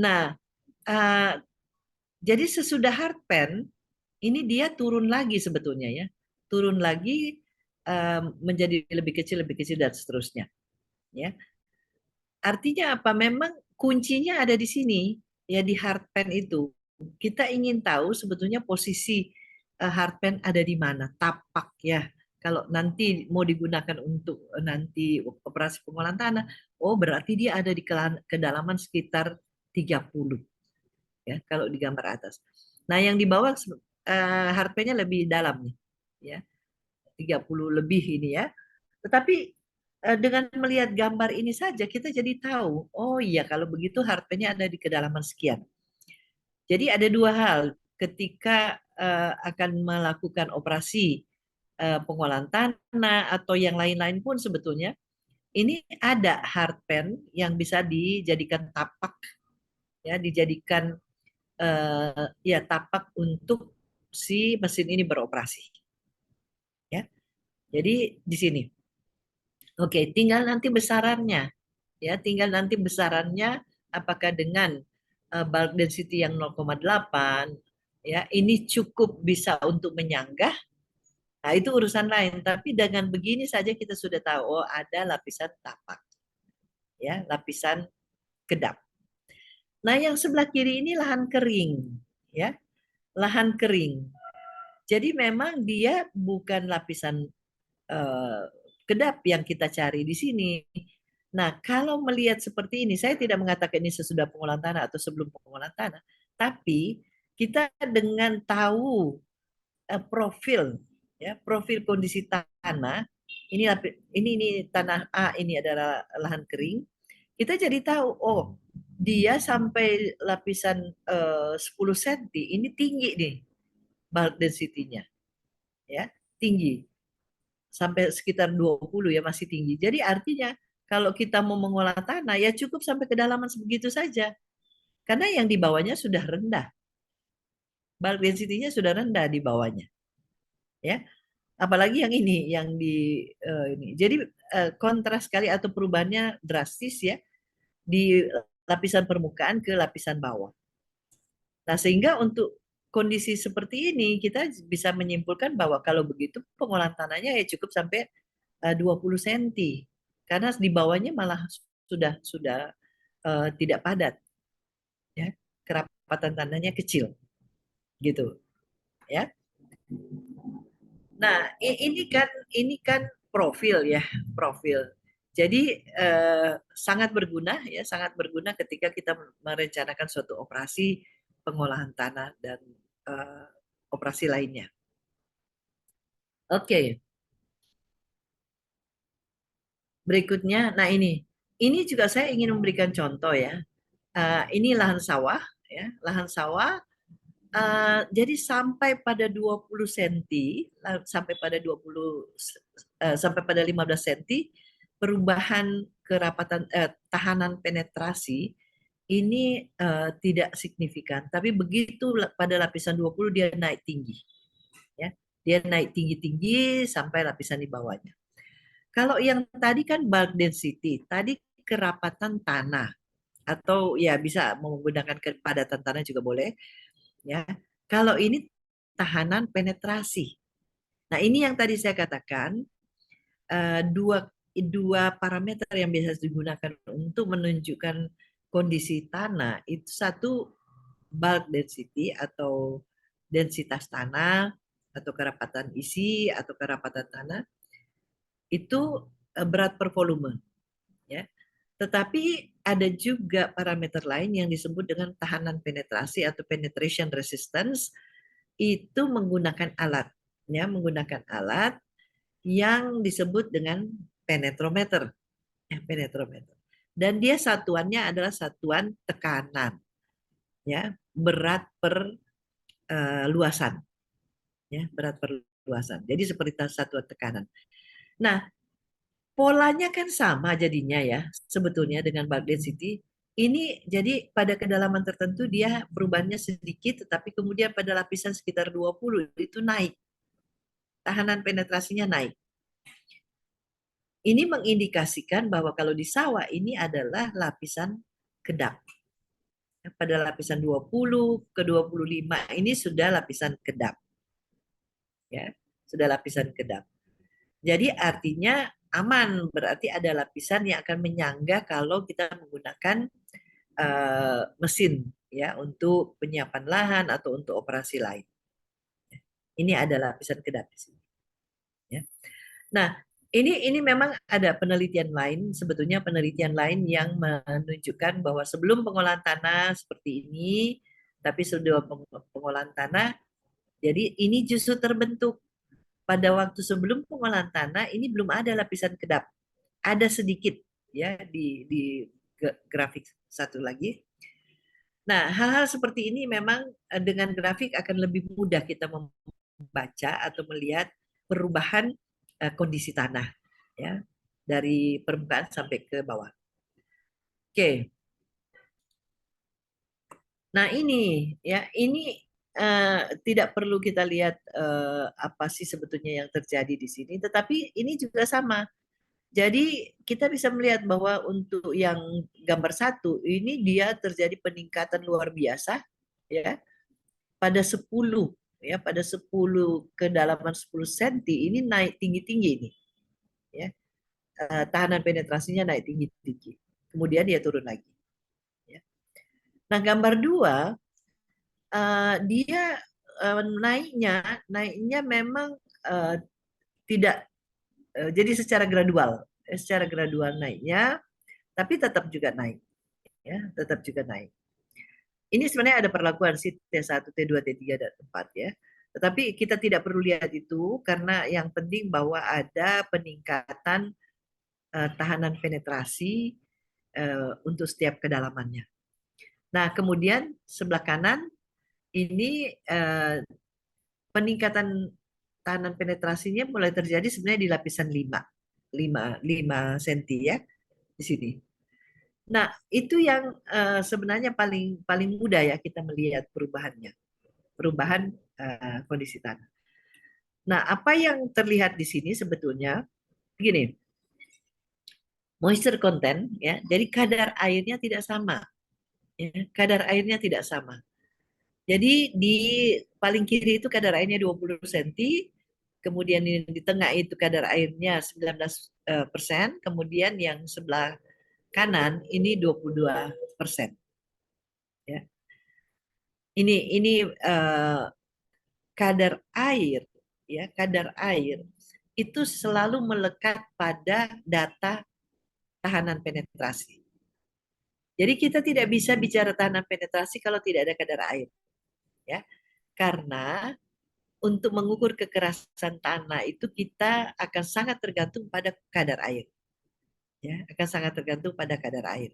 Nah, jadi sesudah hardpan ini dia turun lagi sebetulnya ya. Turun lagi menjadi lebih kecil dan seterusnya ya. Artinya apa? Memang kuncinya ada di sini ya, di hardpan itu. Kita ingin tahu sebetulnya posisi hardpan ada di mana, tapak ya. Kalau nanti mau digunakan untuk nanti operasi pengolahan tanah, oh berarti dia ada di kedalaman sekitar 30 ya kalau di gambar atas. Nah, yang di bawah hardpan-nya lebih dalam nih ya. 30 lebih ini ya. Tetapi dengan melihat gambar ini saja kita jadi tahu, oh iya kalau begitu hardpan-nya ada di kedalaman sekian. Jadi ada dua hal ketika akan melakukan operasi pengolahan tanah atau yang lain-lain pun sebetulnya ini ada hardpan yang bisa dijadikan tapak ya, dijadikan ya tapak untuk si mesin ini beroperasi. Ya. Jadi di sini. Oke, tinggal nanti besarannya. Ya, tinggal nanti besarannya apakah dengan bulk density yang 0,8 ya, ini cukup bisa untuk menyanggah. Nah, itu urusan lain, tapi dengan begini saja kita sudah tahu oh ada lapisan tapak. Ya, lapisan kedap. Nah, yang sebelah kiri ini lahan kering, ya. Lahan kering. Jadi memang dia bukan lapisan kedap yang kita cari di sini. Nah, kalau melihat seperti ini, saya tidak mengatakan ini sesudah pengolahan tanah atau sebelum pengolahan tanah, tapi kita dengan tahu profil, ya, profil kondisi tanah, ini tanah A ini adalah lahan kering, kita jadi tahu, oh dia sampai lapisan 10 cm, ini tinggi nih bulk density-nya, ya, tinggi sampai sekitar 20 ya masih tinggi. Jadi artinya kalau kita mau mengolah tanah ya cukup sampai kedalaman sebegitu saja. Karena yang di bawahnya sudah rendah. Bulk density-nya sudah rendah di bawahnya. Ya. Apalagi yang ini yang di ini. Jadi kontras sekali atau perubahannya drastis ya di lapisan permukaan ke lapisan bawah. Nah, sehingga untuk kondisi seperti ini kita bisa menyimpulkan bahwa kalau begitu pengolahan tanahnya ya cukup sampai 20 cm. Karena di bawahnya malah sudah tidak padat. Ya, kerapatan tanahnya kecil. Gitu. Ya. Nah, ini kan profil ya, profil. Jadi sangat berguna ya, sangat berguna ketika kita merencanakan suatu operasi pengolahan tanah dan operasi lainnya. Oke. Berikutnya, nah ini juga saya ingin memberikan contoh ya. Ini lahan sawah ya, lahan sawah. Jadi sampai pada 20 cm, sampai pada 15 cm, perubahan kerapatan tahanan penetrasi ini tidak signifikan, tapi begitu pada lapisan 20 dia naik tinggi. Ya. Dia naik tinggi-tinggi sampai lapisan di bawahnya. Kalau yang tadi kan bulk density, tadi kerapatan tanah atau ya bisa menggunakan kepadatan tanah juga boleh. Ya, kalau ini tahanan penetrasi. Nah, ini yang tadi saya katakan dua parameter yang biasa digunakan untuk menunjukkan kondisi tanah itu satu bulk density atau densitas tanah atau kerapatan isi atau kerapatan tanah itu berat per volume, ya. Tetapi ada juga parameter lain yang disebut dengan tahanan penetrasi atau penetration resistance, itu menggunakan alat, ya, menggunakan alat yang disebut dengan penetrometer, ya, penetrometer. Dan dia satuannya adalah satuan tekanan, ya, berat per luasan, ya, berat per luasan. Jadi seperti satuan tekanan. Nah, polanya kan sama jadinya ya, sebetulnya dengan bulk density. Ini jadi pada kedalaman tertentu dia perubahannya sedikit, tetapi kemudian pada lapisan sekitar 20 itu naik. Tahanan penetrasinya naik. Ini mengindikasikan bahwa kalau di sawah ini adalah lapisan kedap. Pada lapisan 20 ke 25 ini sudah lapisan kedap. Ya, sudah lapisan kedap. Jadi artinya aman, berarti ada lapisan yang akan menyangga kalau kita menggunakan mesin ya untuk penyiapan lahan atau untuk operasi lain. Ini adalah lapisan kedap di sini. Ya. Nah, ini memang ada penelitian lain, sebetulnya penelitian lain yang menunjukkan bahwa sebelum pengolahan tanah seperti ini, tapi sudah pengolahan tanah, jadi ini justru terbentuk. Pada waktu sebelum pengolahan tanah ini belum ada lapisan kedap. Ada sedikit ya di grafik satu lagi. Nah, hal-hal seperti ini memang dengan grafik akan lebih mudah kita membaca atau melihat perubahan kondisi tanah ya dari permukaan sampai ke bawah. Oke. Nah, ini ya, ini tidak perlu kita lihat apa sih sebetulnya yang terjadi di sini, tetapi ini juga sama. Jadi kita bisa melihat bahwa untuk yang gambar 1 ini dia terjadi peningkatan luar biasa ya pada 10 ya, pada 10 kedalaman 10 cm ini naik tinggi-tinggi ini. Ya. Tahanan penetrasinya naik tinggi-tinggi. Kemudian dia turun lagi. Ya. Nah, gambar 2 dia naiknya memang tidak jadi secara gradual naiknya, tapi tetap juga naik, ya, tetap juga naik. Ini sebenarnya ada perlakuan sih T1, T2, T3 dan T4 ya. Tetapi kita tidak perlu lihat itu karena yang penting bahwa ada peningkatan tahanan penetrasi untuk setiap kedalamannya. Nah, kemudian sebelah kanan ini peningkatan tahanan penetrasinya mulai terjadi sebenarnya di lapisan 5 cm ya di sini. Nah, itu yang sebenarnya paling mudah ya kita melihat perubahannya. Perubahan kondisi tanah. Nah, apa yang terlihat di sini sebetulnya begini. Moisture content ya. Jadi kadar airnya tidak sama. Ya, kadar airnya tidak sama. Jadi di paling kiri itu kadar airnya 20 cm, kemudian di tengah itu kadar airnya 19%, kemudian yang sebelah kanan ini 22%. Ya. Ini kadar air ya, kadar air itu selalu melekat pada data tahanan penetrasi. Jadi kita tidak bisa bicara tahanan penetrasi kalau tidak ada kadar air. Ya. Karena untuk mengukur kekerasan tanah itu kita akan sangat tergantung pada kadar air. Ya, akan sangat tergantung pada kadar air.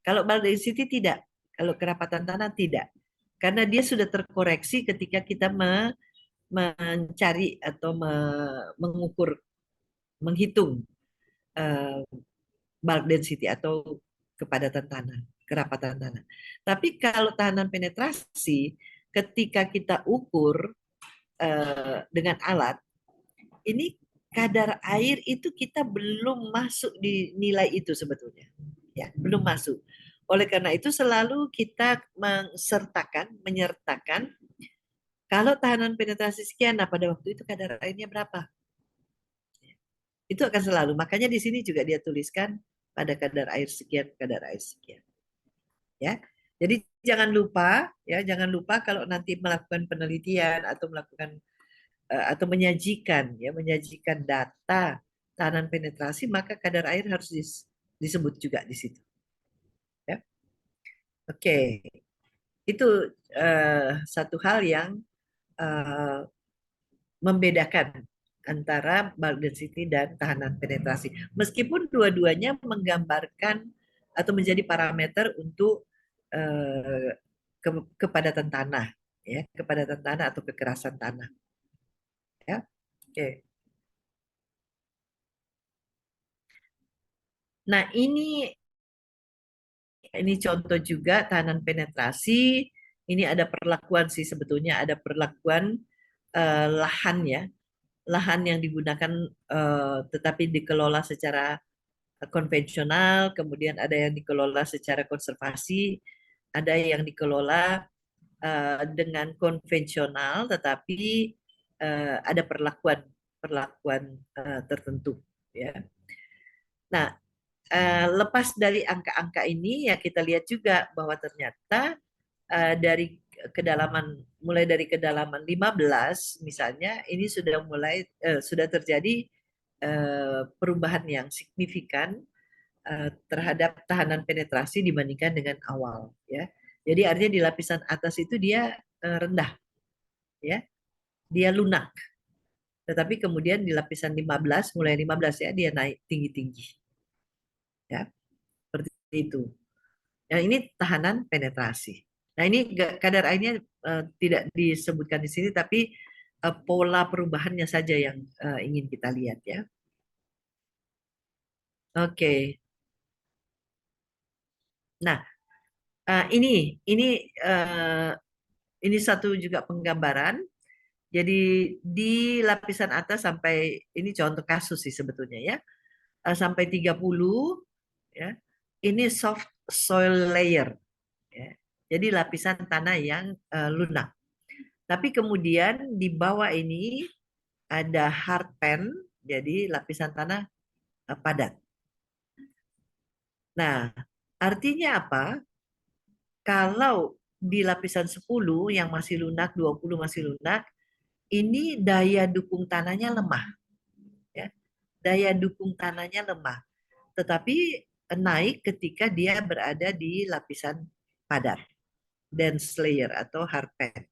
Kalau bulk density tidak, kalau kerapatan tanah tidak. Karena dia sudah terkoreksi ketika kita mencari atau mengukur, menghitung bulk density atau kepadatan tanah, kerapatan tanah. Tapi kalau tahanan penetrasi, ketika kita ukur dengan alat, ini kadar air itu kita belum masuk di nilai itu sebetulnya. Ya, belum masuk. Oleh karena itu selalu kita menyertakan kalau tahanan penetrasi sekian, nah pada waktu itu kadar airnya berapa? Itu akan selalu. Makanya di sini juga dia tuliskan pada kadar air sekian, kadar air sekian. Ya. Jadi jangan lupa kalau nanti melakukan penelitian atau melakukan atau menyajikan data tahanan penetrasi, maka kadar air harus disebut juga di situ. Oke, itu satu hal yang eh, membedakan antara bulk density dan tahanan penetrasi. Meskipun dua-duanya menggambarkan atau menjadi parameter untuk kepadatan tanah, ya, kepadatan tanah atau kekerasan tanah. Ya, oke. Nah, ini contoh juga tahanan penetrasi. Ini ada perlakuan sih sebetulnya, ada perlakuan lahan ya, lahan yang digunakan tetapi dikelola secara konvensional, kemudian ada yang dikelola secara konservasi, ada yang dikelola dengan konvensional, tetapi ada perlakuan tertentu. Ya. Nah, lepas dari angka-angka ini ya kita lihat juga bahwa ternyata dari kedalaman mulai dari kedalaman 15 misalnya ini sudah mulai sudah terjadi perubahan yang signifikan terhadap tahanan penetrasi dibandingkan dengan awal ya. Jadi artinya di lapisan atas itu dia rendah ya. Dia lunak. Tetapi kemudian di lapisan 15 mulai 15 ya dia naik tinggi-tinggi. Ya. Seperti itu. Nah, ini tahanan penetrasi. Nah, ini kadar airnya tidak disebutkan di sini, tapi pola perubahannya saja yang ingin kita lihat ya. Oke. Nah, ini satu juga penggambaran. Jadi di lapisan atas sampai ini contoh kasus sih sebetulnya ya. Sampai 30 ya. Ini soft soil layer ya. Jadi lapisan tanah yang lunak. Tapi kemudian di bawah ini ada hard pan, jadi lapisan tanah padat. Nah, artinya apa? Kalau di lapisan 10 yang masih lunak, 20 masih lunak, ini daya dukung tanahnya lemah. Ya. Daya dukung tanahnya lemah. Tetapi naik ketika dia berada di lapisan padat, dense layer atau hard pan.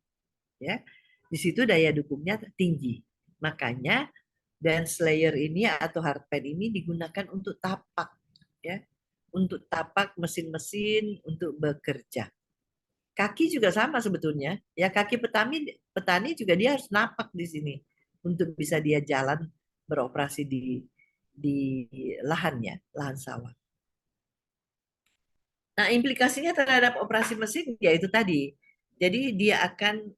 Ya. Di situ daya dukungnya tinggi. Makanya dense layer ini atau hard pan ini digunakan untuk tapak ya. Untuk tapak mesin-mesin untuk bekerja. Kaki juga sama sebetulnya. Ya kaki petani juga dia harus napak di sini untuk bisa dia jalan beroperasi di lahannya, lahan sawah. Nah, implikasinya terhadap operasi mesin ya itu tadi. Jadi dia akan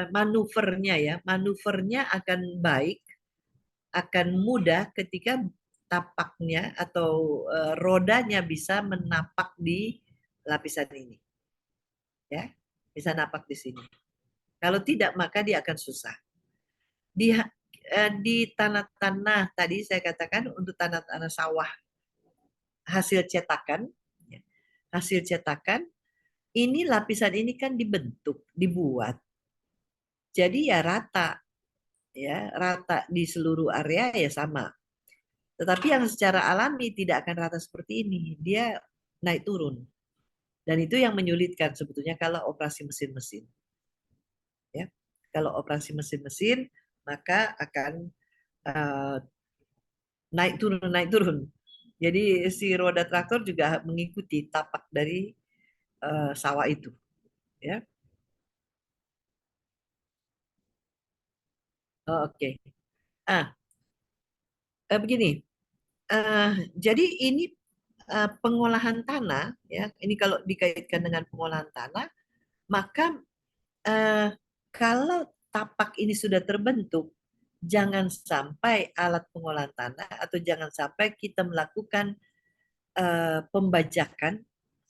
manuvernya akan baik, akan mudah ketika tapaknya atau rodanya bisa menapak di lapisan ini. Ya, bisa napak di sini. Kalau tidak maka dia akan susah. Di tanah-tanah tadi saya katakan untuk tanah-tanah sawah hasil cetakan, ini lapisan ini kan dibuat. Jadi ya rata di seluruh area ya sama. Tetapi yang secara alami tidak akan rata seperti ini, dia naik turun. Dan itu yang menyulitkan sebetulnya kalau operasi mesin-mesin. Ya, kalau operasi mesin-mesin maka akan naik turun. Jadi si roda traktor juga mengikuti tapak dari sawah itu. Ya. Oke. Begini. Jadi ini pengolahan tanah ya. Ini kalau dikaitkan dengan pengolahan tanah, maka kalau tapak ini sudah terbentuk, jangan sampai alat pengolahan tanah atau jangan sampai kita melakukan pembajakan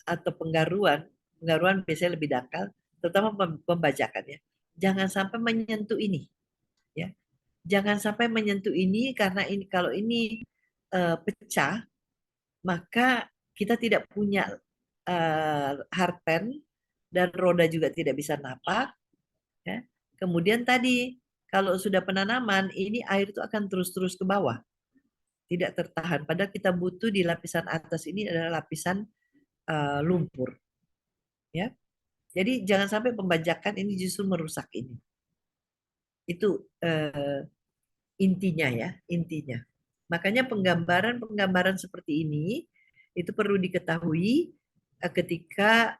atau penggaruan biasanya lebih dangkal, terutama pembajakan ya. Jangan sampai menyentuh ini, ya. Jangan sampai menyentuh ini karena ini kalau ini pecah, maka kita tidak punya hard pan dan roda juga tidak bisa napak. Ya. Kemudian tadi kalau sudah penanaman, ini air itu akan terus-terus ke bawah, tidak tertahan. Padahal kita butuh di lapisan atas ini adalah lapisan lumpur. Ya, jadi jangan sampai pembajakan ini justru merusak ini. Itu intinya ya, intinya. Makanya penggambaran seperti ini itu perlu diketahui ketika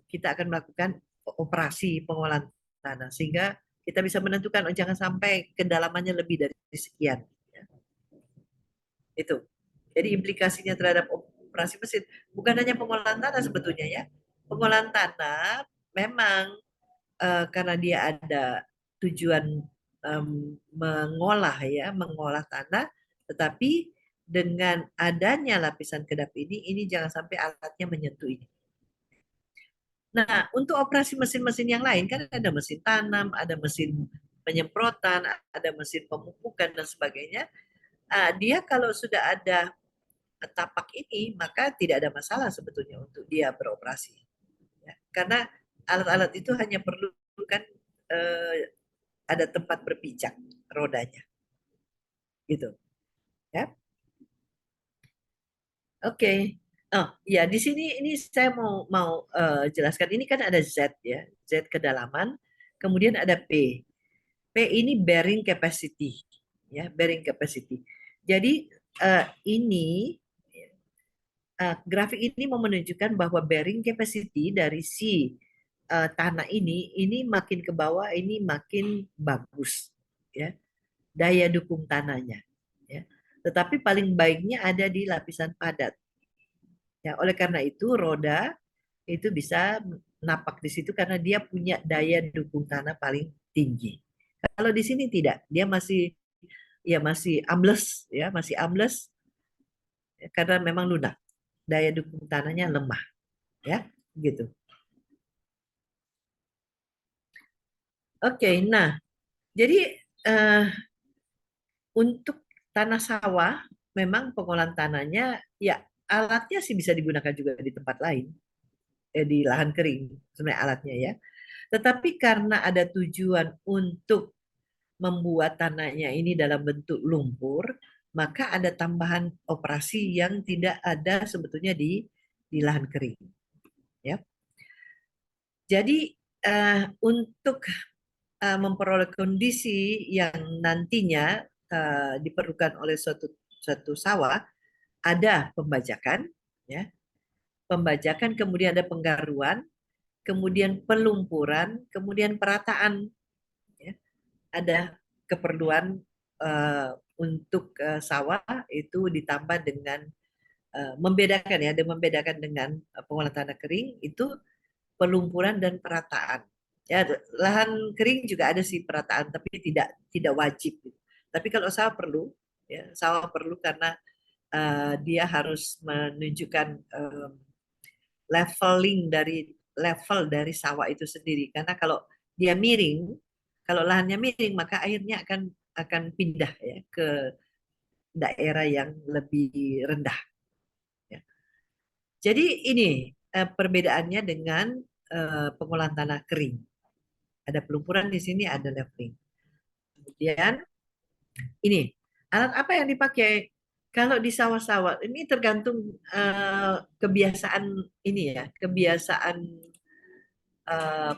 kita akan melakukan operasi pengolahan tanah, sehingga kita bisa menentukan oh, jangan sampai kedalamannya lebih dari sekian. Ya. Itu. Jadi implikasinya terhadap operasi mesin bukan hanya pengolahan tanah sebetulnya ya. Pengolahan tanah memang karena dia ada tujuan mengolah tanah, tetapi dengan adanya lapisan kedap ini jangan sampai alatnya menyentuh ini. Nah, untuk operasi mesin-mesin yang lain kan ada mesin tanam, ada mesin penyemprotan, ada mesin pemupukan dan sebagainya. Dia kalau sudah ada tapak ini, maka tidak ada masalah sebetulnya untuk dia beroperasi. Ya, karena alat-alat itu hanya perlu kan ada tempat berpijak rodanya, gitu. Ya, oke. Oh ya, di sini ini saya mau jelaskan. Ini kan ada Z ya, Z kedalaman, kemudian ada P. P ini bearing capacity, ya bearing capacity. Jadi ini grafik ini mau menunjukkan bahwa bearing capacity dari si tanah ini makin ke bawah ini makin bagus ya daya dukung tanahnya ya. Tetapi paling baiknya ada di lapisan padat. Ya, oleh karena itu roda itu bisa napak di situ karena dia punya daya dukung tanah paling tinggi. Kalau di sini tidak, dia masih ambles ya, masih ambles ya, karena memang lunak. Daya dukung tanahnya lemah ya, gitu. Oke, nah, jadi untuk tanah sawah memang pengolahan tanahnya ya alatnya sih bisa digunakan juga di tempat lain, di lahan kering sebenarnya alatnya ya. Tetapi karena ada tujuan untuk membuat tanahnya ini dalam bentuk lumpur, maka ada tambahan operasi yang tidak ada sebetulnya di lahan kering. Ya. Jadi untuk memperoleh kondisi yang nantinya diperlukan oleh suatu sawah, ada pembajakan, ya, pembajakan, kemudian ada penggaruan, kemudian pelumpuran, kemudian perataan, ya. Ada keperluan untuk sawah itu ditambah dengan membedakan ya, membedakan dengan pengolahan tanah kering itu pelumpuran dan perataan. Ya, lahan kering juga ada sih perataan, tapi tidak wajib. Tapi kalau sawah perlu, ya, sawah perlu karena dia harus menunjukkan level dari sawah itu sendiri. Karena kalau dia miring, kalau lahannya miring, maka airnya akan pindah ya ke daerah yang lebih rendah. Ya. Jadi ini perbedaannya dengan pengolahan tanah kering. Ada pelumpuran di sini, ada leveling. Kemudian ini alat apa yang dipakai kalau di sawah-sawah ini tergantung kebiasaan ini ya, kebiasaan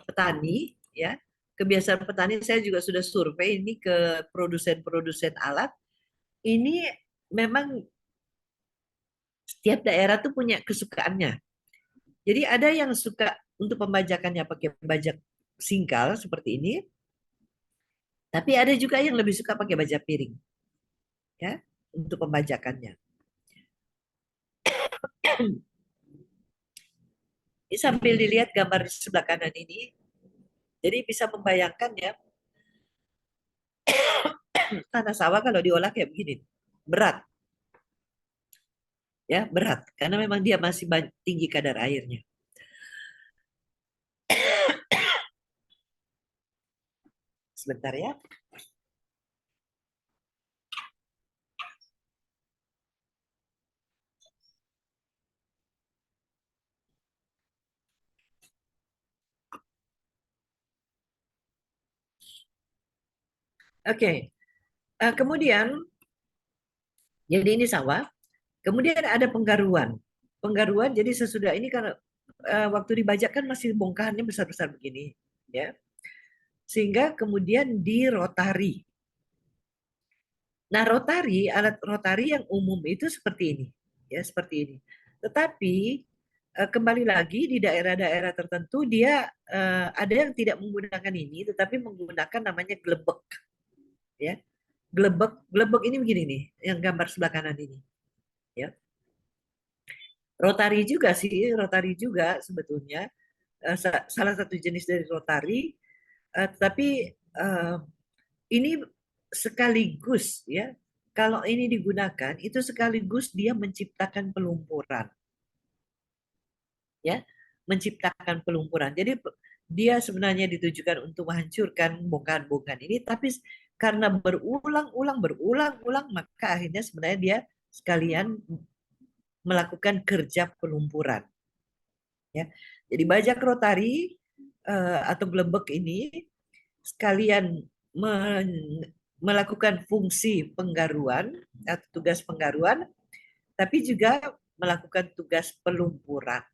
petani ya. Kebiasaan petani saya juga sudah survei ini ke produsen-produsen alat. Ini memang setiap daerah tuh punya kesukaannya. Jadi ada yang suka untuk pembajakannya pakai bajak singkal seperti ini. Tapi ada juga yang lebih suka pakai baja piring. Ya, untuk pembajakannya. Ini sambil dilihat gambar di sebelah kanan ini, jadi bisa membayangkan ya, tanah sawah kalau diolah kayak begini, berat. Ya, berat. Karena memang dia masih tinggi kadar airnya. Sebentar ya. Oke. Kemudian, jadi ini sawah. Kemudian ada penggaruan. Penggaruan, jadi sesudah ini karena waktu dibajak kan masih bongkahannya besar-besar begini, ya. Sehingga kemudian dirotari. Nah, alat rotari yang umum itu seperti ini, ya seperti ini. Tetapi kembali lagi di daerah-daerah tertentu dia ada yang tidak menggunakan ini, tetapi menggunakan namanya glebek, ya. Glebek ini begini nih, yang gambar sebelah kanan ini, ya. Rotari juga sebetulnya salah satu jenis dari rotari, tetapi ini sekaligus ya, kalau ini digunakan itu sekaligus dia menciptakan pelumpuran, ya, menciptakan pelumpuran. Jadi dia sebenarnya ditujukan untuk menghancurkan bongkahan-bongkahan ini, tapi karena berulang-ulang, maka akhirnya sebenarnya dia sekalian melakukan kerja pelumpuran. Ya, jadi bajak rotari atau glebek ini sekalian melakukan fungsi penggaruan atau tugas penggaruan, tapi juga melakukan tugas pelumpuran.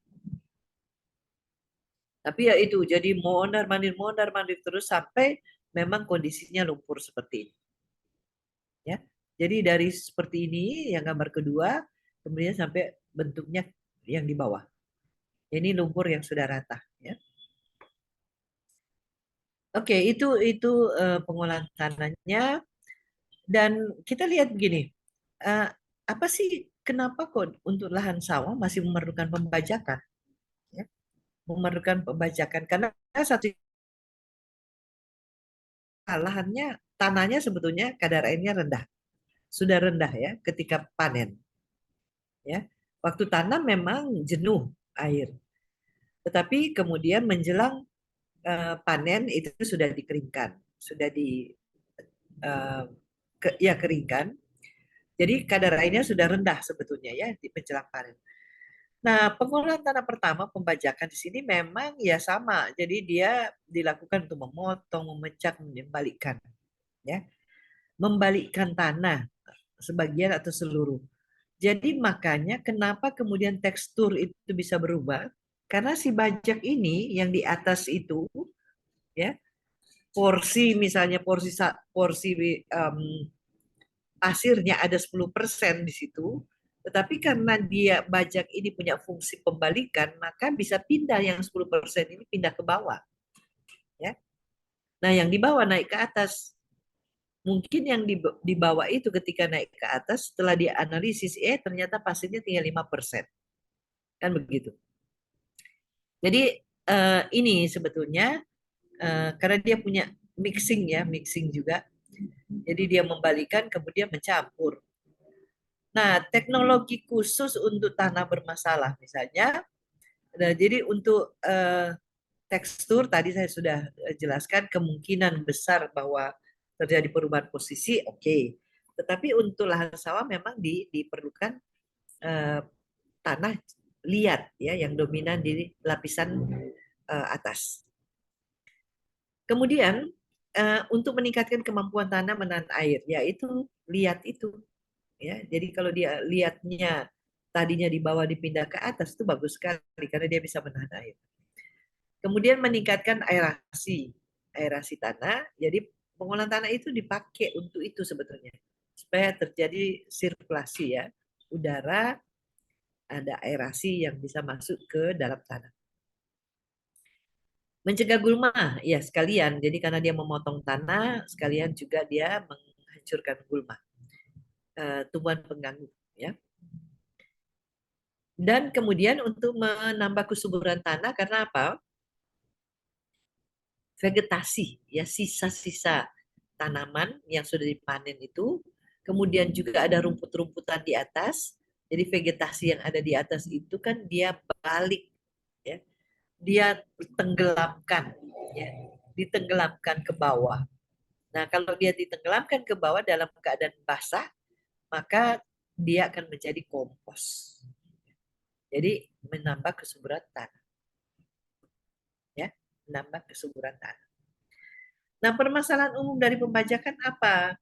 Tapi ya itu, jadi mondar-mandir terus sampai memang kondisinya lumpur seperti ini. Ya, jadi dari seperti ini yang gambar kedua, kemudian sampai bentuknya yang di bawah. Ini lumpur yang sudah rata. Ya. Oke, itu pengolahan tanahnya. Dan kita lihat begini, apa sih kenapa kok untuk lahan sawah masih memerlukan pembajakan? Ya, memerlukan pembajakan karena satu lahannya, tanahnya sebetulnya kadar airnya rendah, sudah rendah ya ketika panen. Ya, waktu tanam memang jenuh air, tetapi kemudian menjelang panen itu sudah dikeringkan, sudah keringkan. Jadi kadar airnya sudah rendah sebetulnya ya di menjelang panen. Nah, pengolahan tanah pertama, pembajakan di sini memang ya sama. Jadi dia dilakukan untuk memotong, memecah, membalikkan. Ya. Membalikkan tanah sebagian atau seluruh. Jadi makanya kenapa kemudian tekstur itu bisa berubah? Karena si bajak ini yang di atas itu, ya, porsi misalnya porsi pasirnya ada 10% di situ, tetapi karena dia bajak ini punya fungsi pembalikan, maka bisa pindah yang 10% ini pindah ke bawah. Ya. Nah, yang di bawah naik ke atas. Mungkin yang di bawah itu ketika naik ke atas, setelah dianalisis, ternyata pasirnya tinggal 5%. Kan begitu. Jadi ini sebetulnya karena dia punya mixing juga. Jadi dia membalikan kemudian mencampur. Nah, teknologi khusus untuk tanah bermasalah misalnya. Nah, jadi untuk tekstur tadi saya sudah jelaskan kemungkinan besar bahwa terjadi perubahan posisi, oke. Tetapi untuk lahan sawah memang diperlukan tanah liat ya yang dominan di lapisan atas. Kemudian untuk meningkatkan kemampuan tanah menahan air, yaitu liat itu. Ya, jadi kalau dia liatnya tadinya di bawah dipindah ke atas itu bagus sekali karena dia bisa menahan air. Kemudian meningkatkan aerasi tanah. Jadi pengolahan tanah itu dipakai untuk itu sebetulnya supaya terjadi sirkulasi ya udara, ada aerasi yang bisa masuk ke dalam tanah. Mencegah gulma, ya sekalian. Jadi karena dia memotong tanah, sekalian juga dia menghancurkan gulma. Tumbuhan pengganggu ya. Dan kemudian untuk menambah kesuburan tanah karena apa? Vegetasi ya, sisa-sisa tanaman yang sudah dipanen itu, kemudian juga ada rumput-rumputan di atas. Jadi vegetasi yang ada di atas itu kan dia balik ya. Dia tenggelamkan ya, ditenggelamkan ke bawah. Nah, kalau dia ditenggelamkan ke bawah dalam keadaan basah, maka dia akan menjadi kompos. Jadi menambah kesuburan tanah. Ya, menambah kesuburan tanah. Nah, permasalahan umum dari pembajakan apa?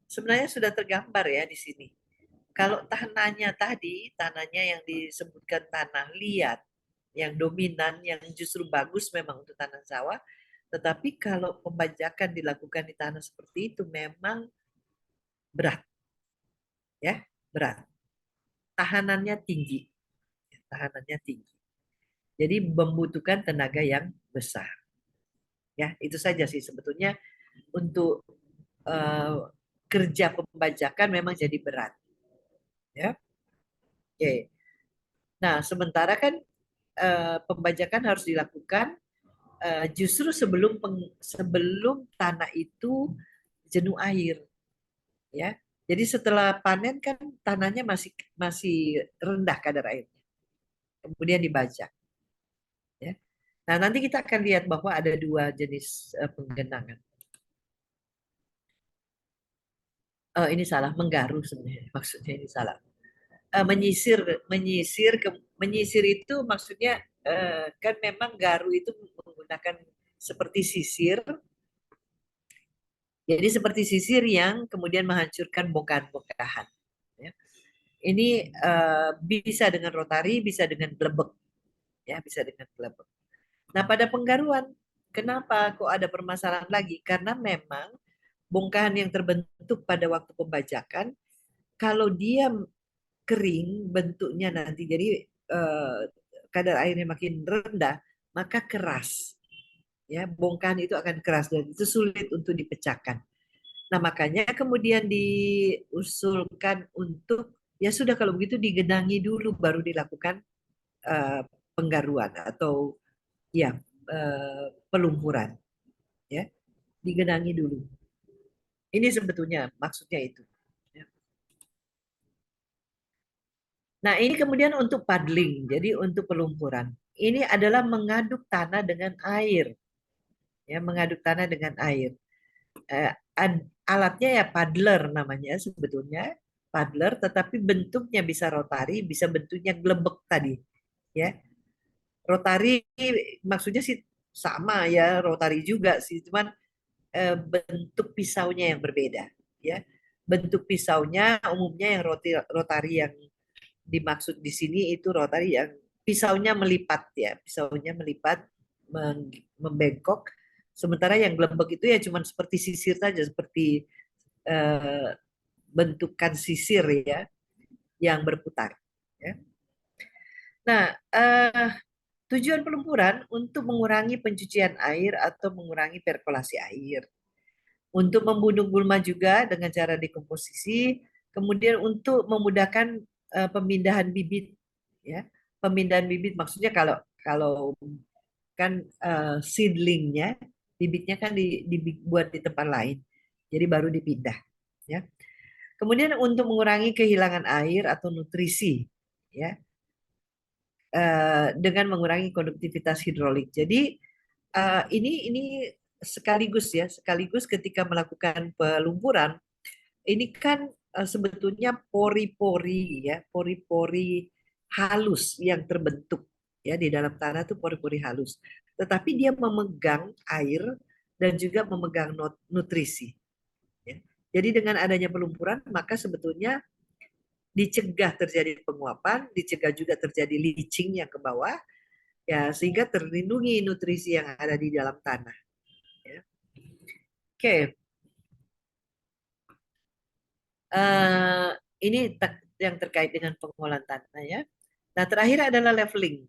Sebenarnya sudah tergambar ya di sini. Kalau tanahnya tadi, tanahnya yang disebutkan tanah liat, yang dominan, yang justru bagus memang untuk tanah sawah, tetapi kalau pembajakan dilakukan di tanah seperti itu memang berat, ya, berat. Tahanannya tinggi, tahanannya tinggi. Jadi membutuhkan tenaga yang besar. Ya, itu saja sih sebetulnya untuk kerja pembajakan memang jadi berat. Ya, oke. Nah, sementara kan pembajakan harus dilakukan justru sebelum tanah itu jenuh air, ya. Jadi setelah panen kan tanahnya masih rendah kadar airnya, kemudian dibajak. Ya. Nah, nanti kita akan lihat bahwa ada dua jenis penggenangan. Ini salah, menggaru sebenarnya, maksudnya ini salah. Menyisir itu maksudnya kan memang garu itu menggunakan seperti sisir. Jadi seperti sisir yang kemudian menghancurkan bongkahan-bongkahan. Ya. Ini bisa dengan rotari, bisa dengan glebek. Ya, bisa dengan glebek. Nah, pada penggaruan, kenapa kok ada permasalahan lagi? Karena memang bongkahan yang terbentuk pada waktu pembajakan, kalau dia kering bentuknya nanti, jadi kadar airnya makin rendah, maka keras. Ya, bongkahan itu akan keras dan itu sulit untuk dipecahkan. Nah, makanya kemudian diusulkan untuk ya sudah kalau begitu digenangi dulu baru dilakukan penggaruan atau ya pelumpuran. Ya, digenangi dulu. Ini sebetulnya maksudnya itu. Ya. Nah, ini kemudian untuk paddling, jadi untuk pelumpuran. Ini adalah mengaduk tanah dengan air. Ya, mengaduk tanah dengan air. Alatnya ya paddler namanya sebetulnya, paddler, tetapi bentuknya bisa rotari, bisa bentuknya glebek tadi. Ya, rotari maksudnya sih sama ya, rotari juga sih, cuman bentuk pisaunya yang berbeda. Ya, bentuk pisaunya umumnya yang rotari yang dimaksud di sini itu rotari yang pisaunya melipat ya, pisaunya melipat membengkok. Sementara yang glebek itu ya cuma seperti sisir saja, seperti bentukan sisir ya yang berputar. Ya. Nah, tujuan pelumpuran untuk mengurangi pencucian air atau mengurangi perkolasi air, untuk membunuh gulma juga dengan cara dekomposisi, kemudian untuk memudahkan pemindahan bibit, ya, pemindahan bibit maksudnya kalau kan seedlingnya, bibitnya kan dibuat di tempat lain, jadi baru dipindah, ya. Kemudian untuk mengurangi kehilangan air atau nutrisi, ya, dengan mengurangi konduktivitas hidrolik. Jadi ini sekaligus ya, sekaligus ketika melakukan pelumpuran, ini kan sebetulnya pori-pori ya, pori-pori halus yang terbentuk ya di dalam tanah itu pori-pori halus. Tetapi dia memegang air dan juga memegang nutrisi. Ya. Jadi dengan adanya pelumpuran maka sebetulnya dicegah terjadi penguapan, dicegah juga terjadi leaching yang ke bawah, ya sehingga terlindungi nutrisi yang ada di dalam tanah. Ya. Oke, ini yang terkait dengan pengolahan tanah ya. Nah terakhir adalah leveling.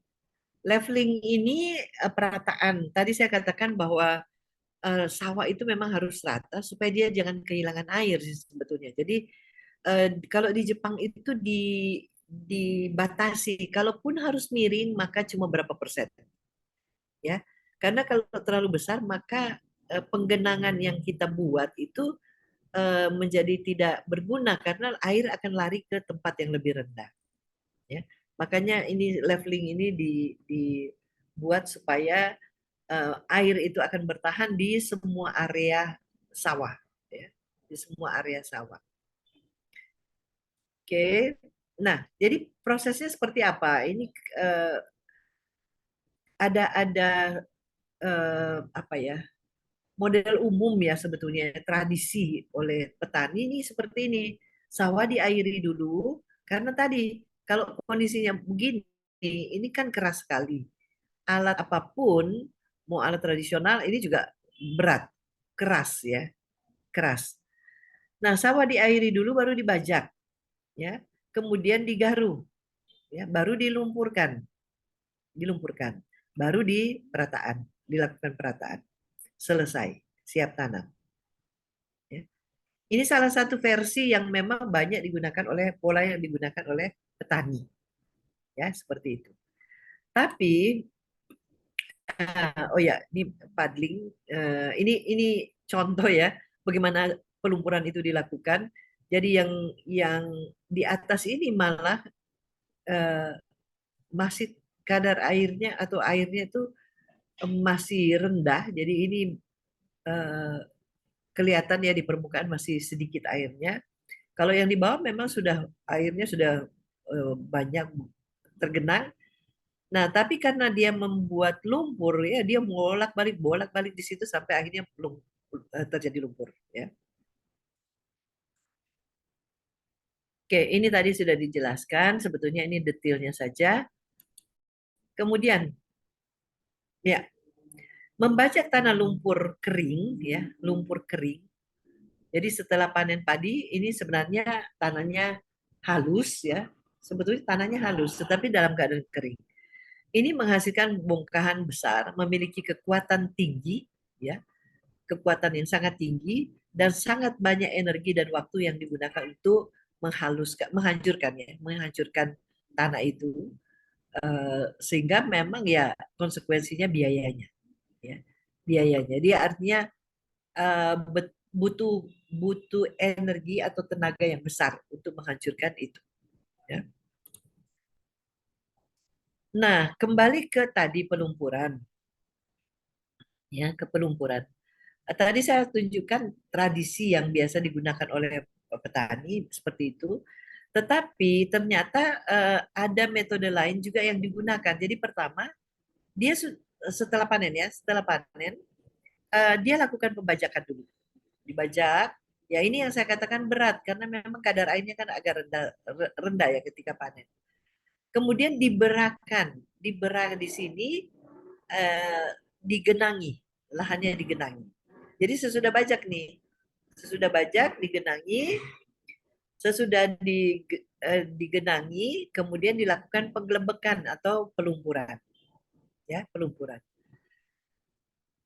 Leveling ini perataan. Tadi saya katakan bahwa sawah itu memang harus rata supaya dia jangan kehilangan air sih sebetulnya. Jadi kalau di Jepang itu dibatasi, kalaupun harus miring maka cuma berapa persen, ya. Karena kalau terlalu besar maka penggenangan yang kita buat itu menjadi tidak berguna karena air akan lari ke tempat yang lebih rendah. Ya. Makanya ini leveling ini dibuat supaya air itu akan bertahan di semua area sawah, ya. Di semua area sawah. Oke, nah jadi prosesnya seperti apa? Ini ada apa ya? Model umum ya sebetulnya tradisi oleh petani ini seperti ini. Sawah diairi dulu, karena tadi kalau kondisinya begini, ini kan keras sekali. Alat apapun, mau alat tradisional, ini juga berat, keras ya, keras. Nah, sawah diairi dulu baru dibajak, ya. Kemudian digaru, ya, baru dilumpurkan, baru dilakukan perataan. Selesai, siap tanam. Ya. Ini salah satu versi yang memang banyak digunakan pola yang digunakan oleh petani. Ya, seperti itu. Tapi oh ya, ini paddling. Ini contoh ya bagaimana pelumpuran itu dilakukan. Jadi yang di atas ini malah masih kadar airnya atau airnya itu masih rendah. Jadi ini kelihatan ya di permukaan masih sedikit airnya. Kalau yang di bawah memang airnya sudah banyak tergenang. Nah, tapi karena dia membuat lumpur ya, dia bolak-balik di situ sampai akhirnya terjadi lumpur ya. Oke, ini tadi sudah dijelaskan, sebetulnya ini detailnya saja. Kemudian ya, membajak tanah lumpur kering ya, lumpur kering. Jadi setelah panen padi ini sebenarnya tanahnya halus ya. Sebetulnya tanahnya halus tetapi dalam keadaan kering. Ini menghasilkan bongkahan besar, memiliki kekuatan tinggi, ya, kekuatan yang sangat tinggi dan sangat banyak energi dan waktu yang digunakan untuk menghancurkan tanah itu, sehingga memang ya konsekuensinya biayanya, ya, biayanya. Dia artinya butuh energi atau tenaga yang besar untuk menghancurkan itu, ya. Nah, kembali ke tadi pelumpuran. Ya, ke pelumpuran. Tadi saya tunjukkan tradisi yang biasa digunakan oleh petani seperti itu. Tetapi ternyata ada metode lain juga yang digunakan. Jadi pertama, dia setelah panen dia lakukan pembajakan dulu. Dibajak, ya ini yang saya katakan berat karena memang kadar airnya kan agak rendah ya ketika panen. Kemudian diberak di sini, digenangi, lahannya digenangi. Jadi sesudah bajak digenangi, sesudah digenangi, kemudian dilakukan penggelebekan atau pelumpuran, ya, pelumpuran.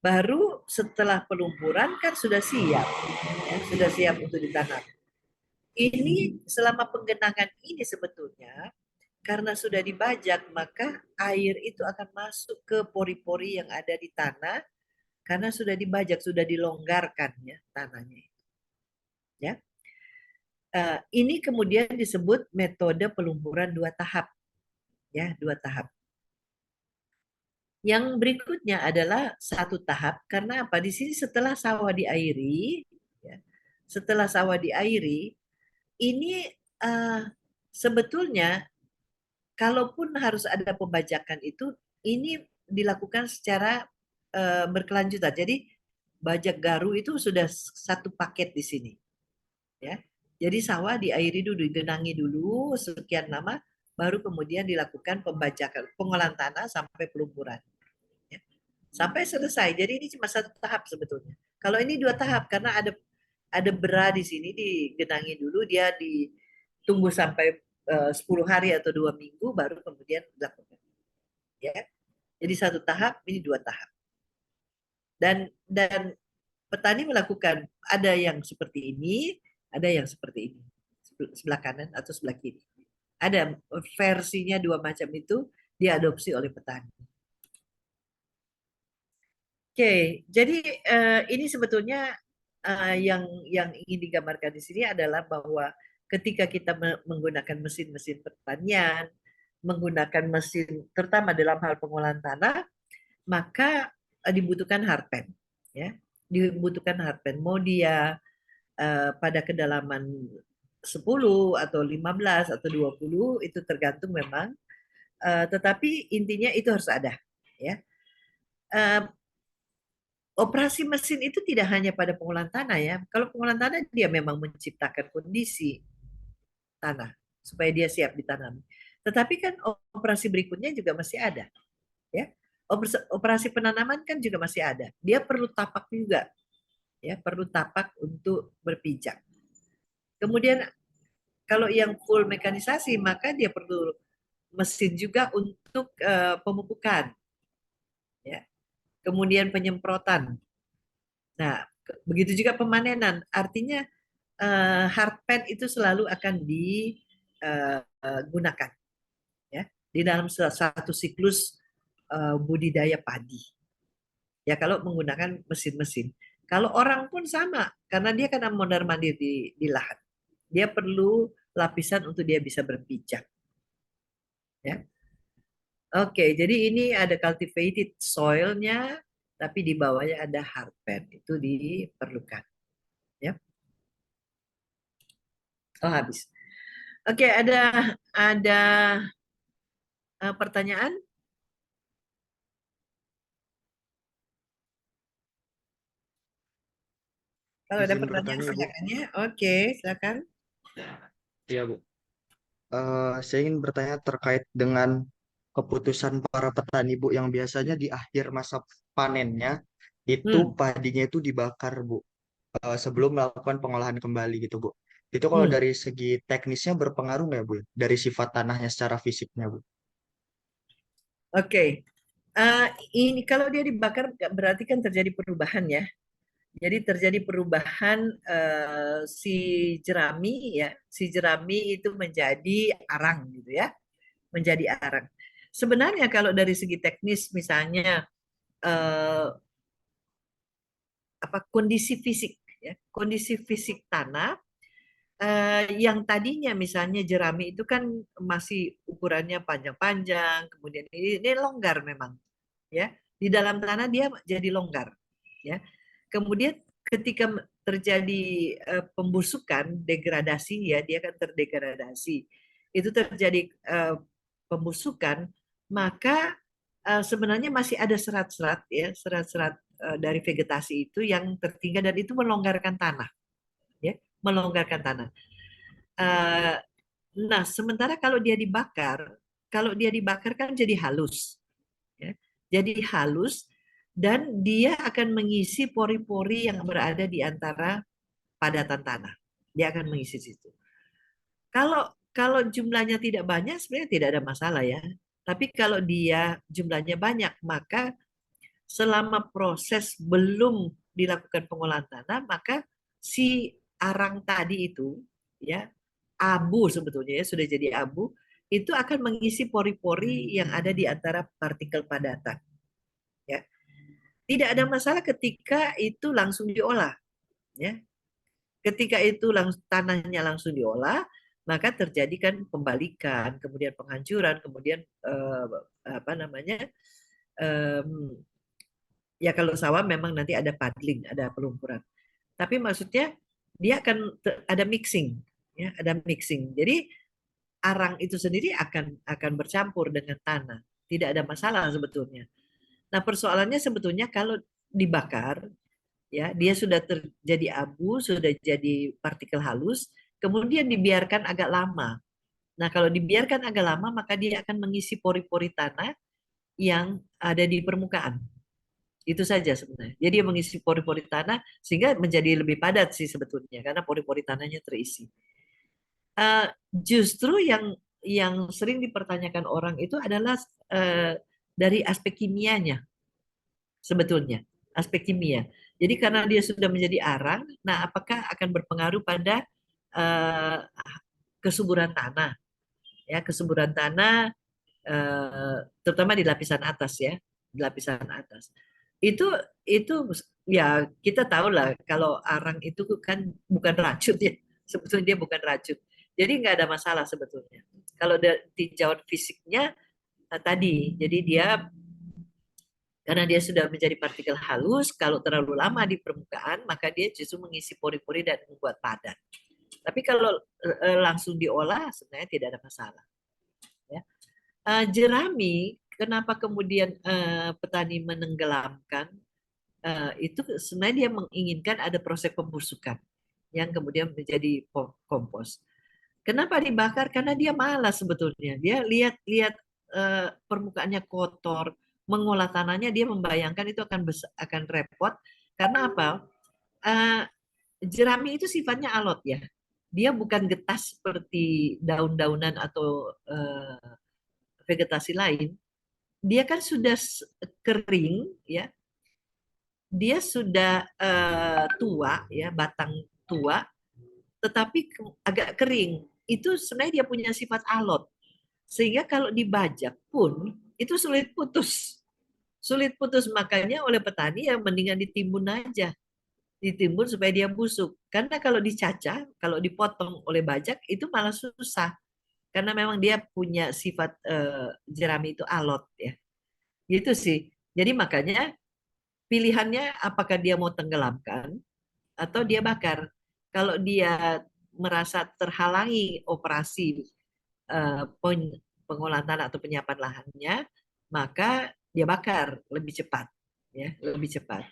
Baru setelah pelumpuran kan sudah siap, ya, sudah siap untuk ditanam. Ini selama penggenangan ini sebetulnya karena sudah dibajak, maka air itu akan masuk ke pori-pori yang ada di tanah karena sudah dibajak, sudah dilonggarkan ya tanahnya. Ya. Ini kemudian disebut metode pelumpuran 2 tahap. Ya, 2 tahap. Yang berikutnya adalah 1 tahap karena apa? Di sini setelah sawah diairi, ya, setelah sawah diairi, ini sebetulnya kalaupun harus ada pembajakan itu, ini dilakukan secara berkelanjutan. Jadi bajak garu itu sudah satu paket di sini. Ya. Jadi sawah diairi dulu, digenangi dulu sekian lama, baru kemudian dilakukan pembajakan, pengolahan tanah sampai pelumpuran. Ya. Sampai selesai. Jadi ini cuma 1 tahap sebetulnya. Kalau ini 2 tahap karena ada bera di sini digenangi dulu, dia ditunggu sampai 10 hari atau 2 minggu baru kemudian dilakukan. Ya. Jadi 1 tahap, ini 2 tahap. Dan petani melakukan ada yang seperti ini, ada yang seperti ini. Sebelah kanan atau sebelah kiri. Ada versinya 2 macam itu diadopsi oleh petani. Oke, jadi ini sebetulnya yang ingin digambarkan di sini adalah bahwa ketika kita menggunakan mesin-mesin pertanian, menggunakan mesin terutama dalam hal pengolahan tanah, maka dibutuhkan hardpan, ya, dibutuhkan hardpan. Mau dia pada kedalaman 10 atau 15 atau 20 itu tergantung memang, tetapi intinya itu harus ada, ya. Operasi mesin itu tidak hanya pada pengolahan tanah ya. Kalau pengolahan tanah dia memang menciptakan kondisi tanah supaya dia siap ditanam. Tetapi kan operasi berikutnya juga masih ada, ya. Operasi penanaman kan juga masih ada. Dia perlu tapak juga, ya, perlu tapak untuk berpijak. Kemudian kalau yang full mekanisasi maka dia perlu mesin juga untuk pemupukan, ya. Kemudian penyemprotan. Nah, begitu juga pemanenan. Artinya hard pan itu selalu akan digunakan, ya, di dalam satu siklus budidaya padi. Ya kalau menggunakan mesin-mesin. Kalau orang pun sama, karena dia kan mondar-mandir di lahan. Dia perlu lapisan untuk dia bisa berpijak. Ya. Oke, jadi ini ada cultivated soil-nya, tapi di bawahnya ada hard pan. Itu diperlukan. Ya. Oh, habis. Oke, ada pertanyaan? Kalau ada Izin pertanyaan bertanya, Bu. silakan ya. Oke, silakan. Iya, Bu. Saya ingin bertanya terkait dengan keputusan para petani, Bu, yang biasanya di akhir masa panennya itu padinya itu dibakar, Bu, sebelum melakukan pengolahan kembali gitu, Bu. Itu kalau dari segi teknisnya berpengaruh nggak, Bu, dari sifat tanahnya secara fisiknya, Bu? Oke. Ini kalau dia dibakar berarti kan terjadi perubahan ya. Jadi terjadi perubahan si jerami ya, si jerami itu menjadi arang gitu ya, menjadi arang. Sebenarnya kalau dari segi teknis misalnya kondisi fisik ya, kondisi fisik tanah yang tadinya misalnya jerami itu kan masih ukurannya panjang-panjang, kemudian ini longgar memang ya, di dalam tanah dia jadi longgar ya. Kemudian ketika terjadi pembusukan, degradasi ya, dia akan terdegradasi. Itu terjadi pembusukan, maka sebenarnya masih ada serat-serat ya, serat-serat dari vegetasi itu yang tertinggal dan itu melonggarkan tanah, ya, melonggarkan tanah. Nah, sementara kalau dia dibakar kan jadi halus, ya, jadi halus dan dia akan mengisi pori-pori yang berada di antara padatan tanah. Dia akan mengisi situ. Kalau jumlahnya tidak banyak sebenarnya tidak ada masalah ya. Tapi kalau dia jumlahnya banyak, maka selama proses belum dilakukan pengolahan tanah, maka si arang tadi itu ya, abu sebetulnya ya, sudah jadi abu, itu akan mengisi pori-pori yang ada di antara partikel padatan. Ya. Tidak ada masalah ketika itu langsung diolah. Ya. Ketika itu tanahnya langsung diolah, maka terjadi kan pembalikan, kemudian penghancuran, kemudian ya kalau sawah memang nanti ada puddling, ada pelumpuran. Tapi maksudnya dia akan ada mixing, ya, ada mixing. Jadi arang itu sendiri akan bercampur dengan tanah. Tidak ada masalah sebetulnya. Nah, persoalannya sebetulnya kalau dibakar, ya, dia sudah terjadi abu, sudah jadi partikel halus, kemudian dibiarkan agak lama. Nah, kalau dibiarkan agak lama, maka dia akan mengisi pori-pori tanah yang ada di permukaan. Itu saja sebenarnya. Jadi dia mengisi pori-pori tanah sehingga menjadi lebih padat sih sebetulnya, karena pori-pori tanahnya terisi. Justru yang sering dipertanyakan orang itu adalah dari aspek kimianya sebetulnya, aspek kimia. Jadi karena dia sudah menjadi arang, nah apakah akan berpengaruh pada kesuburan tanah? Ya, kesuburan tanah terutama di lapisan atas ya, di lapisan atas. Itu ya kita tahu lah kalau arang itu kan bukan racun ya, sebetulnya dia bukan racun. Jadi nggak ada masalah sebetulnya. Kalau tinjauan fisiknya tadi, jadi dia karena dia sudah menjadi partikel halus, kalau terlalu lama di permukaan, maka dia justru mengisi pori-pori dan membuat padat. Tapi kalau langsung diolah, sebenarnya tidak ada masalah. Ya. Jerami, kenapa kemudian petani menenggelamkan? Itu sebenarnya dia menginginkan ada proses pembusukan yang kemudian menjadi kompos. Kenapa dibakar? Karena dia malas sebetulnya. Dia lihat-lihat permukaannya kotor, mengolah tanahnya dia membayangkan itu akan repot. Karena apa? Eh, jerami itu sifatnya alot ya. Dia bukan getah seperti daun-daunan atau vegetasi lain. Dia kan sudah kering ya. Dia sudah tua ya, batang tua, tetapi agak kering. Itu sebenarnya dia punya sifat alot. Sehingga kalau dibajak pun itu sulit putus. Sulit putus, makanya oleh petani yang mendingan ditimbun aja. Ditimbun supaya dia busuk. Karena kalau dicacah, kalau dipotong oleh bajak itu malah susah. Karena memang dia punya sifat jerami itu alot ya. Gitu sih. Jadi makanya pilihannya apakah dia mau tenggelamkan atau dia bakar. Kalau dia merasa terhalangi operasi pengolahan tanah atau penyiapan lahannya, maka dia bakar lebih cepat, ya, lebih cepat.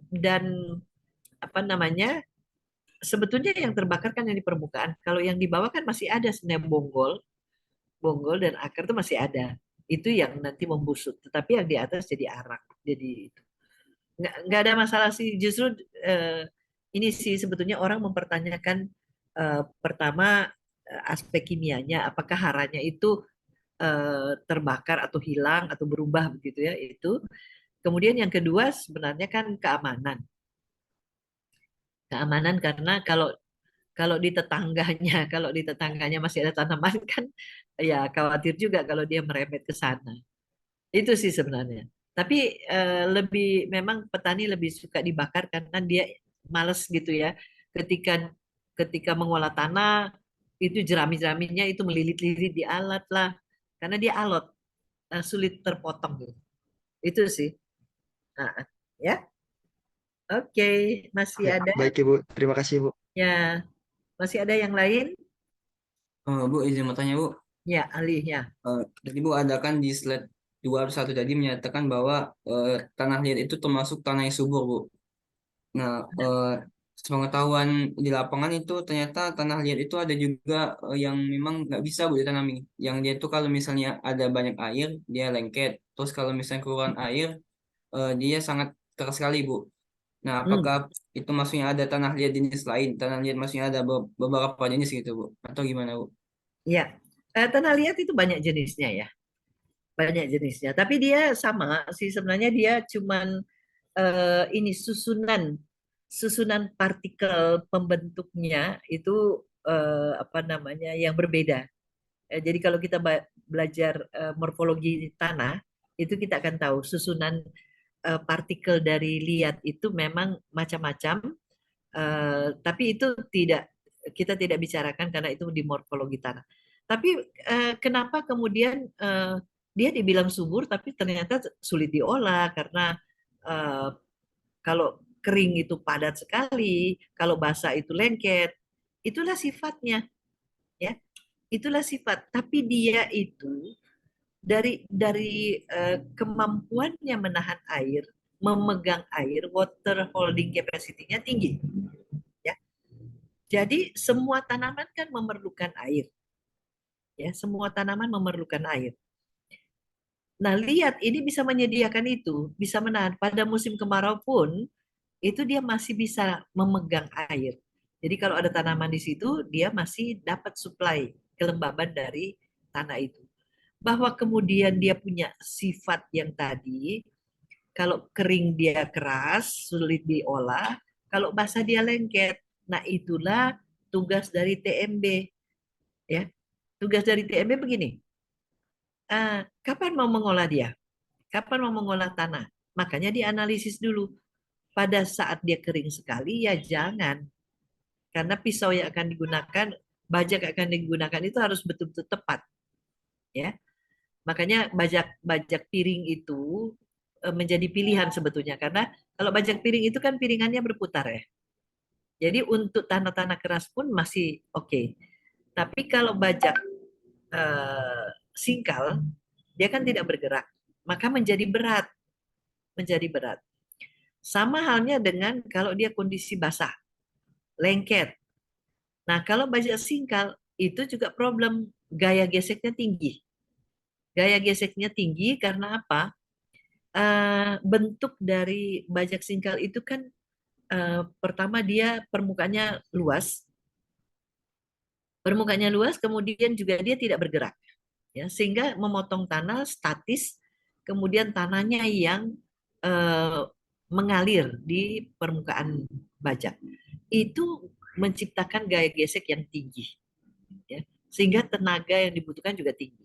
Dan apa namanya? Sebetulnya yang terbakar kan yang di permukaan. Kalau yang di bawah kan masih ada sebenarnya bonggol dan akar itu masih ada. Itu yang nanti membusuk. Tetapi yang di atas jadi arak. Jadi itu nggak ada masalah sih. Justru ini sih sebetulnya orang mempertanyakan pertama aspek kimianya, apakah haranya itu terbakar atau hilang atau berubah begitu ya itu. Kemudian yang kedua sebenarnya kan keamanan. Keamanan karena kalau di tetangganya kalau di tetangganya masih ada tanaman kan ya khawatir juga kalau dia merembet ke sana. Itu sih sebenarnya. Tapi lebih memang petani lebih suka dibakar karena dia males gitu ya. Ketika ketika mengolah tanah itu jerami-jeraminya itu melilit-lilit di alat lah. Karena dia alot, sulit terpotong gitu. Itu sih. Nah, ya. Oke, masih Ya, ada baik Ibu. Terima kasih Bu. ya. Masih ada yang lain? Bu, izin mau tanya Bu. Ya, alih ya. Tadi Bu ada kan di slide 21 tadi menyatakan bahwa tanah liat itu termasuk tanah yang subur Bu. Nah, sepengetahuan di lapangan itu ternyata tanah liat itu ada juga yang memang nggak bisa Bu ditanami. Yang dia itu kalau misalnya ada banyak air, dia lengket. Terus kalau misalnya kekurangan air, dia sangat keras sekali Bu. Nah, apakah itu maksudnya ada tanah liat jenis lain? Tanah liat maksudnya ada beberapa jenis gitu Bu? Atau gimana Bu? Ya, tanah liat itu banyak jenisnya ya. Banyak jenisnya. Tapi dia sama sih sebenarnya dia cuman ini susunan partikel pembentuknya itu apa namanya yang berbeda. Jadi kalau kita belajar morfologi tanah itu kita akan tahu susunan partikel dari liat itu memang macam-macam. Tapi itu kita tidak bicarakan karena itu di morfologi tanah. Tapi kenapa kemudian dia dibilang subur tapi ternyata sulit diolah karena kalau kering itu padat sekali, kalau basah itu lengket. Itulah sifatnya, ya. Itulah sifat. Tapi dia itu dari kemampuannya menahan air, memegang air, water holding capacity-nya tinggi, ya. Jadi semua tanaman kan memerlukan air. Ya, semua tanaman memerlukan air. Nah, lihat ini bisa menyediakan itu, bisa menahan. Pada musim kemarau pun itu dia masih bisa memegang air. Jadi kalau ada tanaman di situ, dia masih dapat suplai kelembaban dari tanah itu. Bahwa kemudian dia punya sifat yang tadi, kalau kering dia keras, sulit diolah, kalau basah dia lengket. Nah, itulah tugas dari TMB. Ya, tugas dari TMB begini. Kapan mau mengolah dia? Kapan mau mengolah tanah? Makanya dianalisis dulu. Pada saat dia kering sekali, ya jangan. Karena pisau yang akan digunakan, bajak yang akan digunakan itu harus betul-betul tepat. Ya, makanya bajak piring itu menjadi pilihan sebetulnya. Karena kalau bajak piring itu kan piringannya berputar ya. Jadi untuk tanah-tanah keras pun masih oke. Tapi kalau bajak singkal, dia kan tidak bergerak. Maka menjadi berat. Menjadi berat. Sama halnya dengan kalau dia kondisi basah, lengket. Nah, kalau bajak singkal itu juga problem, gaya geseknya tinggi. Gaya geseknya tinggi karena apa? Bentuk dari bajak singkal itu kan pertama dia permukaannya luas, kemudian juga dia tidak bergerak, ya, sehingga memotong tanah statis, kemudian tanahnya yang eh, mengalir di permukaan bajak. Itu menciptakan gaya gesek yang tinggi, ya, sehingga tenaga yang dibutuhkan juga tinggi.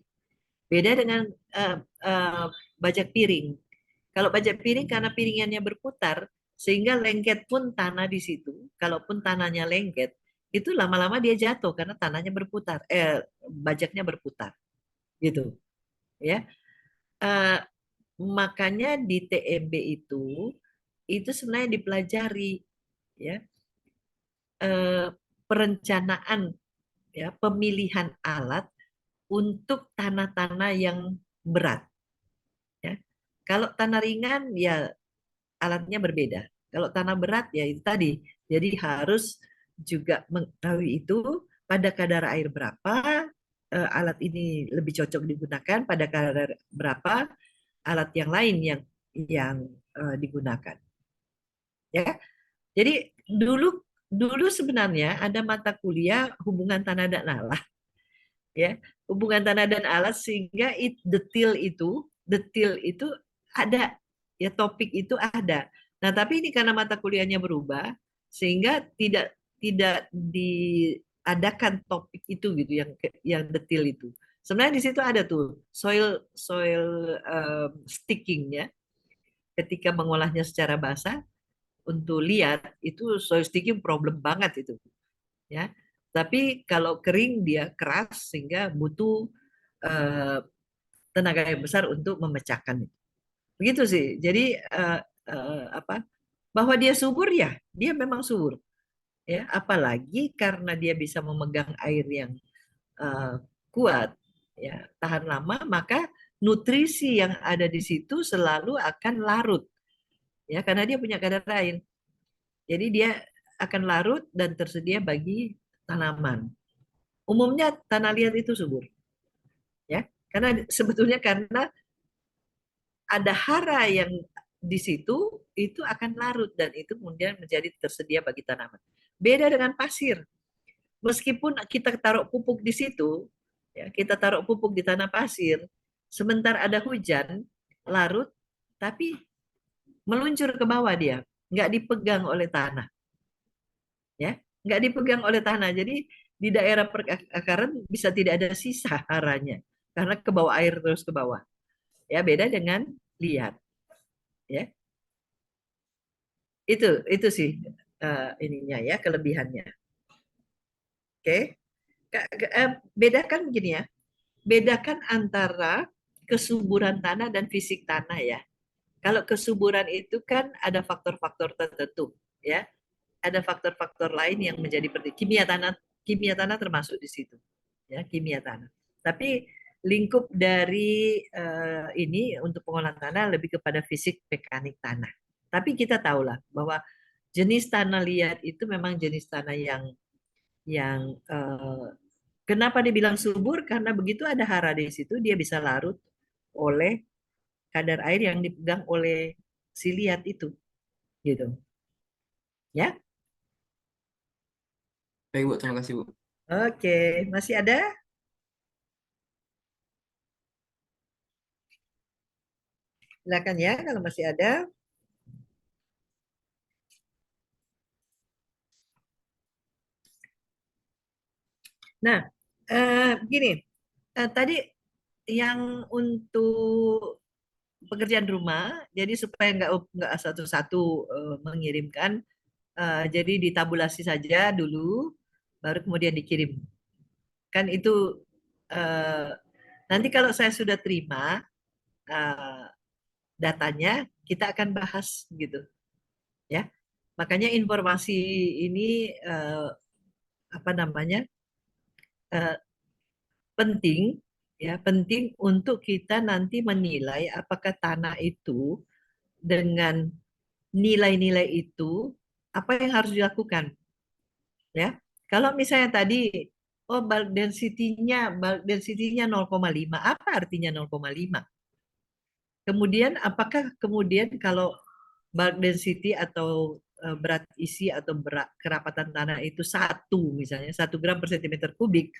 Beda dengan bajak piring. Kalau bajak piring karena piringannya berputar, sehingga lengket pun tanah di situ, kalaupun tanahnya lengket, itu lama-lama dia jatuh karena tanahnya berputar, bajaknya berputar, gitu, ya. Eh, Makanya di TMB itu sebenarnya dipelajari, ya, perencanaan, ya, pemilihan alat untuk tanah-tanah yang berat, ya. Kalau tanah ringan ya alatnya berbeda. Kalau tanah berat ya itu tadi. Jadi harus juga mengetahui itu pada kadar air berapa alat ini lebih cocok digunakan, pada kadar berapa alat yang lain yang digunakan. Ya. Jadi dulu dulu sebenarnya ada mata kuliah hubungan tanah dan alat, ya, hubungan tanah dan alat, sehingga detail itu ada, ya, topik itu ada. Nah, tapi ini karena mata kuliahnya berubah sehingga tidak diadakan topik itu gitu yang detail itu. Sebenarnya di situ ada tuh soil soil sticking, ya. Ketika mengolahnya secara basah untuk lihat itu soil sticking problem banget itu, ya. Tapi kalau kering dia keras sehingga butuh eh, tenaga yang besar untuk memecahkan itu. Begitu sih. Jadi apa? Bahwa dia subur, ya, dia memang subur. Ya, apalagi karena dia bisa memegang air yang eh, kuat, ya, tahan lama, maka nutrisi yang ada di situ selalu akan larut, ya, karena dia punya kadar air. Jadi dia akan larut dan tersedia bagi tanaman. Umumnya tanah liat itu subur, ya, karena sebetulnya karena ada hara yang di situ itu akan larut dan itu kemudian menjadi tersedia bagi tanaman. Beda dengan pasir. Meskipun kita taruh pupuk di situ, ya, kita taruh pupuk di tanah pasir, sebentar ada hujan, larut, tapi meluncur ke bawah dia, nggak dipegang oleh tanah, ya, nggak dipegang oleh tanah. Jadi di daerah perakaran bisa tidak ada sisa haranya karena ke bawah air terus ke bawah. Ya, beda dengan liat, ya. Itu sih ininya, ya, kelebihannya. Oke. Bedakan begini, ya. Bedakan antara kesuburan tanah dan fisik tanah, ya. Kalau kesuburan itu kan ada faktor-faktor tertentu, ya. Ada faktor-faktor lain yang menjadi penting. Kimia tanah termasuk di situ, ya, kimia tanah. Tapi lingkup dari ini untuk pengolahan tanah lebih kepada fisik mekanik tanah. Tapi kita tahulah bahwa jenis tanah liat itu memang jenis tanah yang kenapa dibilang subur? Karena begitu ada hara di situ, dia bisa larut oleh kadar air yang dipegang oleh si liat itu, gitu. Ya, Baik, Bu. Terima kasih, Bu. oke. Masih ada? Silakan, ya, kalau masih ada. Nah, begini. Tadi yang untuk pekerjaan rumah, jadi supaya nggak satu-satu mengirimkan, jadi ditabulasi saja dulu, baru kemudian dikirim. Kan itu nanti kalau saya sudah terima datanya, kita akan bahas gitu, ya. Makanya informasi ini apa namanya penting, ya, penting untuk kita nanti menilai apakah tanah itu dengan nilai-nilai itu apa yang harus dilakukan, ya. Kalau misalnya tadi, oh bulk density-nya 0,5. Apa artinya 0,5? Kemudian apakah kemudian kalau bulk density atau berat isi atau berat kerapatan tanah itu 1 misalnya 1 gram per sentimeter kubik,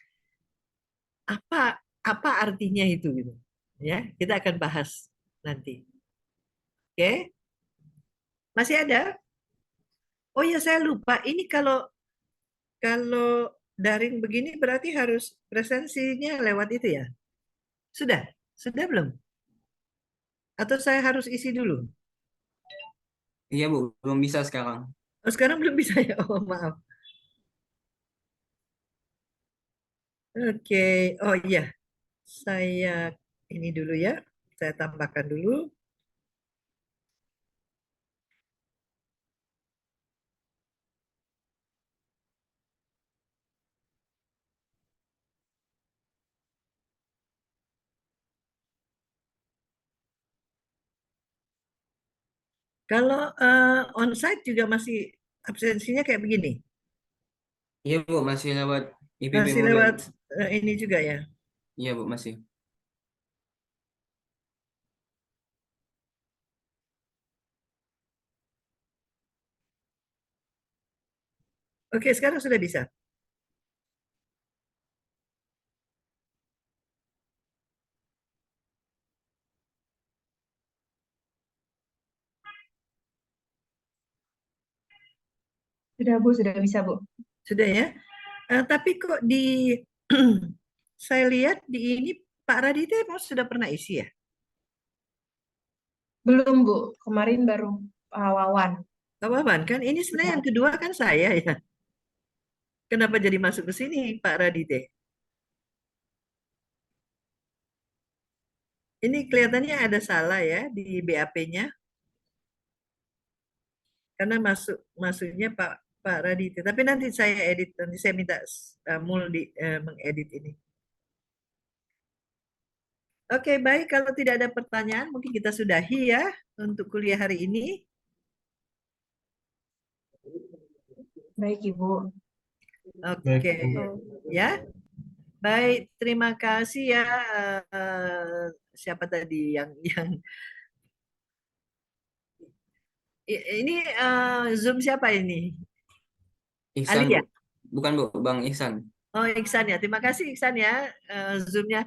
apa artinya itu gitu? Ya, kita akan bahas nanti. Oke? Masih ada? Oh ya, saya lupa. Ini kalau daring begini berarti harus presensinya lewat itu ya? Sudah? Sudah belum? Atau saya harus isi dulu? Iya Bu, belum bisa sekarang. Oh, sekarang belum bisa ya? Oh, maaf. Oke. Oh iya, saya ini dulu ya. Saya tambahkan dulu. Kalau onsite juga masih absensinya kayak begini. Iya Bu, masih lewat IPP Masih model. lewat ini juga ya. Iya Bu, masih. Oke, sekarang sudah bisa. Sudah Bu, sudah bisa Bu. Sudah ya. Tapi kok di saya lihat di ini Pak Raditya emang sudah pernah isi ya? Belum Bu, kemarin baru Pak Wawan. Pak Wawan kan ini sebenarnya yang kedua kan saya ya. Kenapa jadi masuk ke sini Pak Raditya? Ini kelihatannya ada salah ya di BAP-nya. Karena masuknya Pak Raditya. Tapi nanti saya edit, nanti saya minta Mul mengedit ini. Oke, baik. Kalau tidak ada pertanyaan, mungkin kita sudahi ya untuk kuliah hari ini. Baik Ibu. Oke, ya. Baik, terima kasih ya. Siapa tadi yang ini Zoom siapa ini? Ihsan Ali ya? Bu. Bukan Bu, Bang Ihsan. Oh, Iksan ya. Terima kasih Iksan ya Zoom-nya.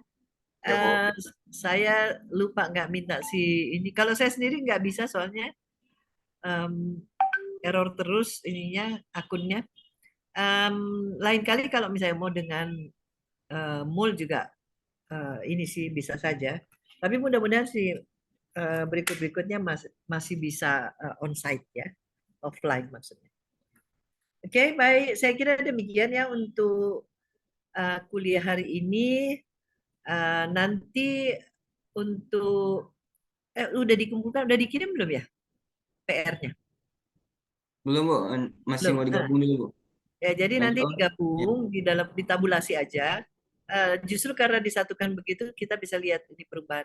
Saya lupa nggak minta si ini. Kalau saya sendiri nggak bisa soalnya error terus ininya akunnya. Lain kali kalau misalnya mau dengan Mul juga ini sih bisa saja. Tapi mudah-mudahan sih berikut-berikutnya masih bisa onsite ya, offline maksudnya. Oke, baik. Saya kira demikian ya untuk kuliah hari ini. Nanti untuk udah dikumpulkan, udah dikirim belum ya PR-nya? Belum Bu, masih Belum. mau digabung dulu Bu. Ya, jadi nanti Oh, digabung di dalam ditabulasi aja. Justru karena disatukan begitu kita bisa lihat ini perubahan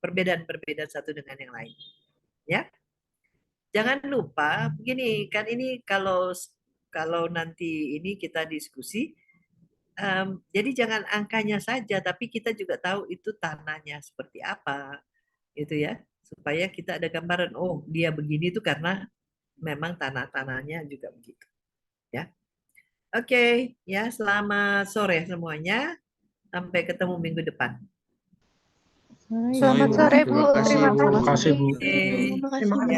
perbedaan satu dengan yang lain. Ya. Jangan lupa begini kan ini kalau nanti ini kita diskusi jadi jangan angkanya saja tapi kita juga tahu itu tanahnya seperti apa gitu ya supaya kita ada gambaran oh dia begini itu karena memang tanahnya juga begitu ya. Oke, ya selamat sore semuanya. Sampai ketemu minggu depan. Selamat sore Bu. Terima kasih Bu. Terima kasih Bu.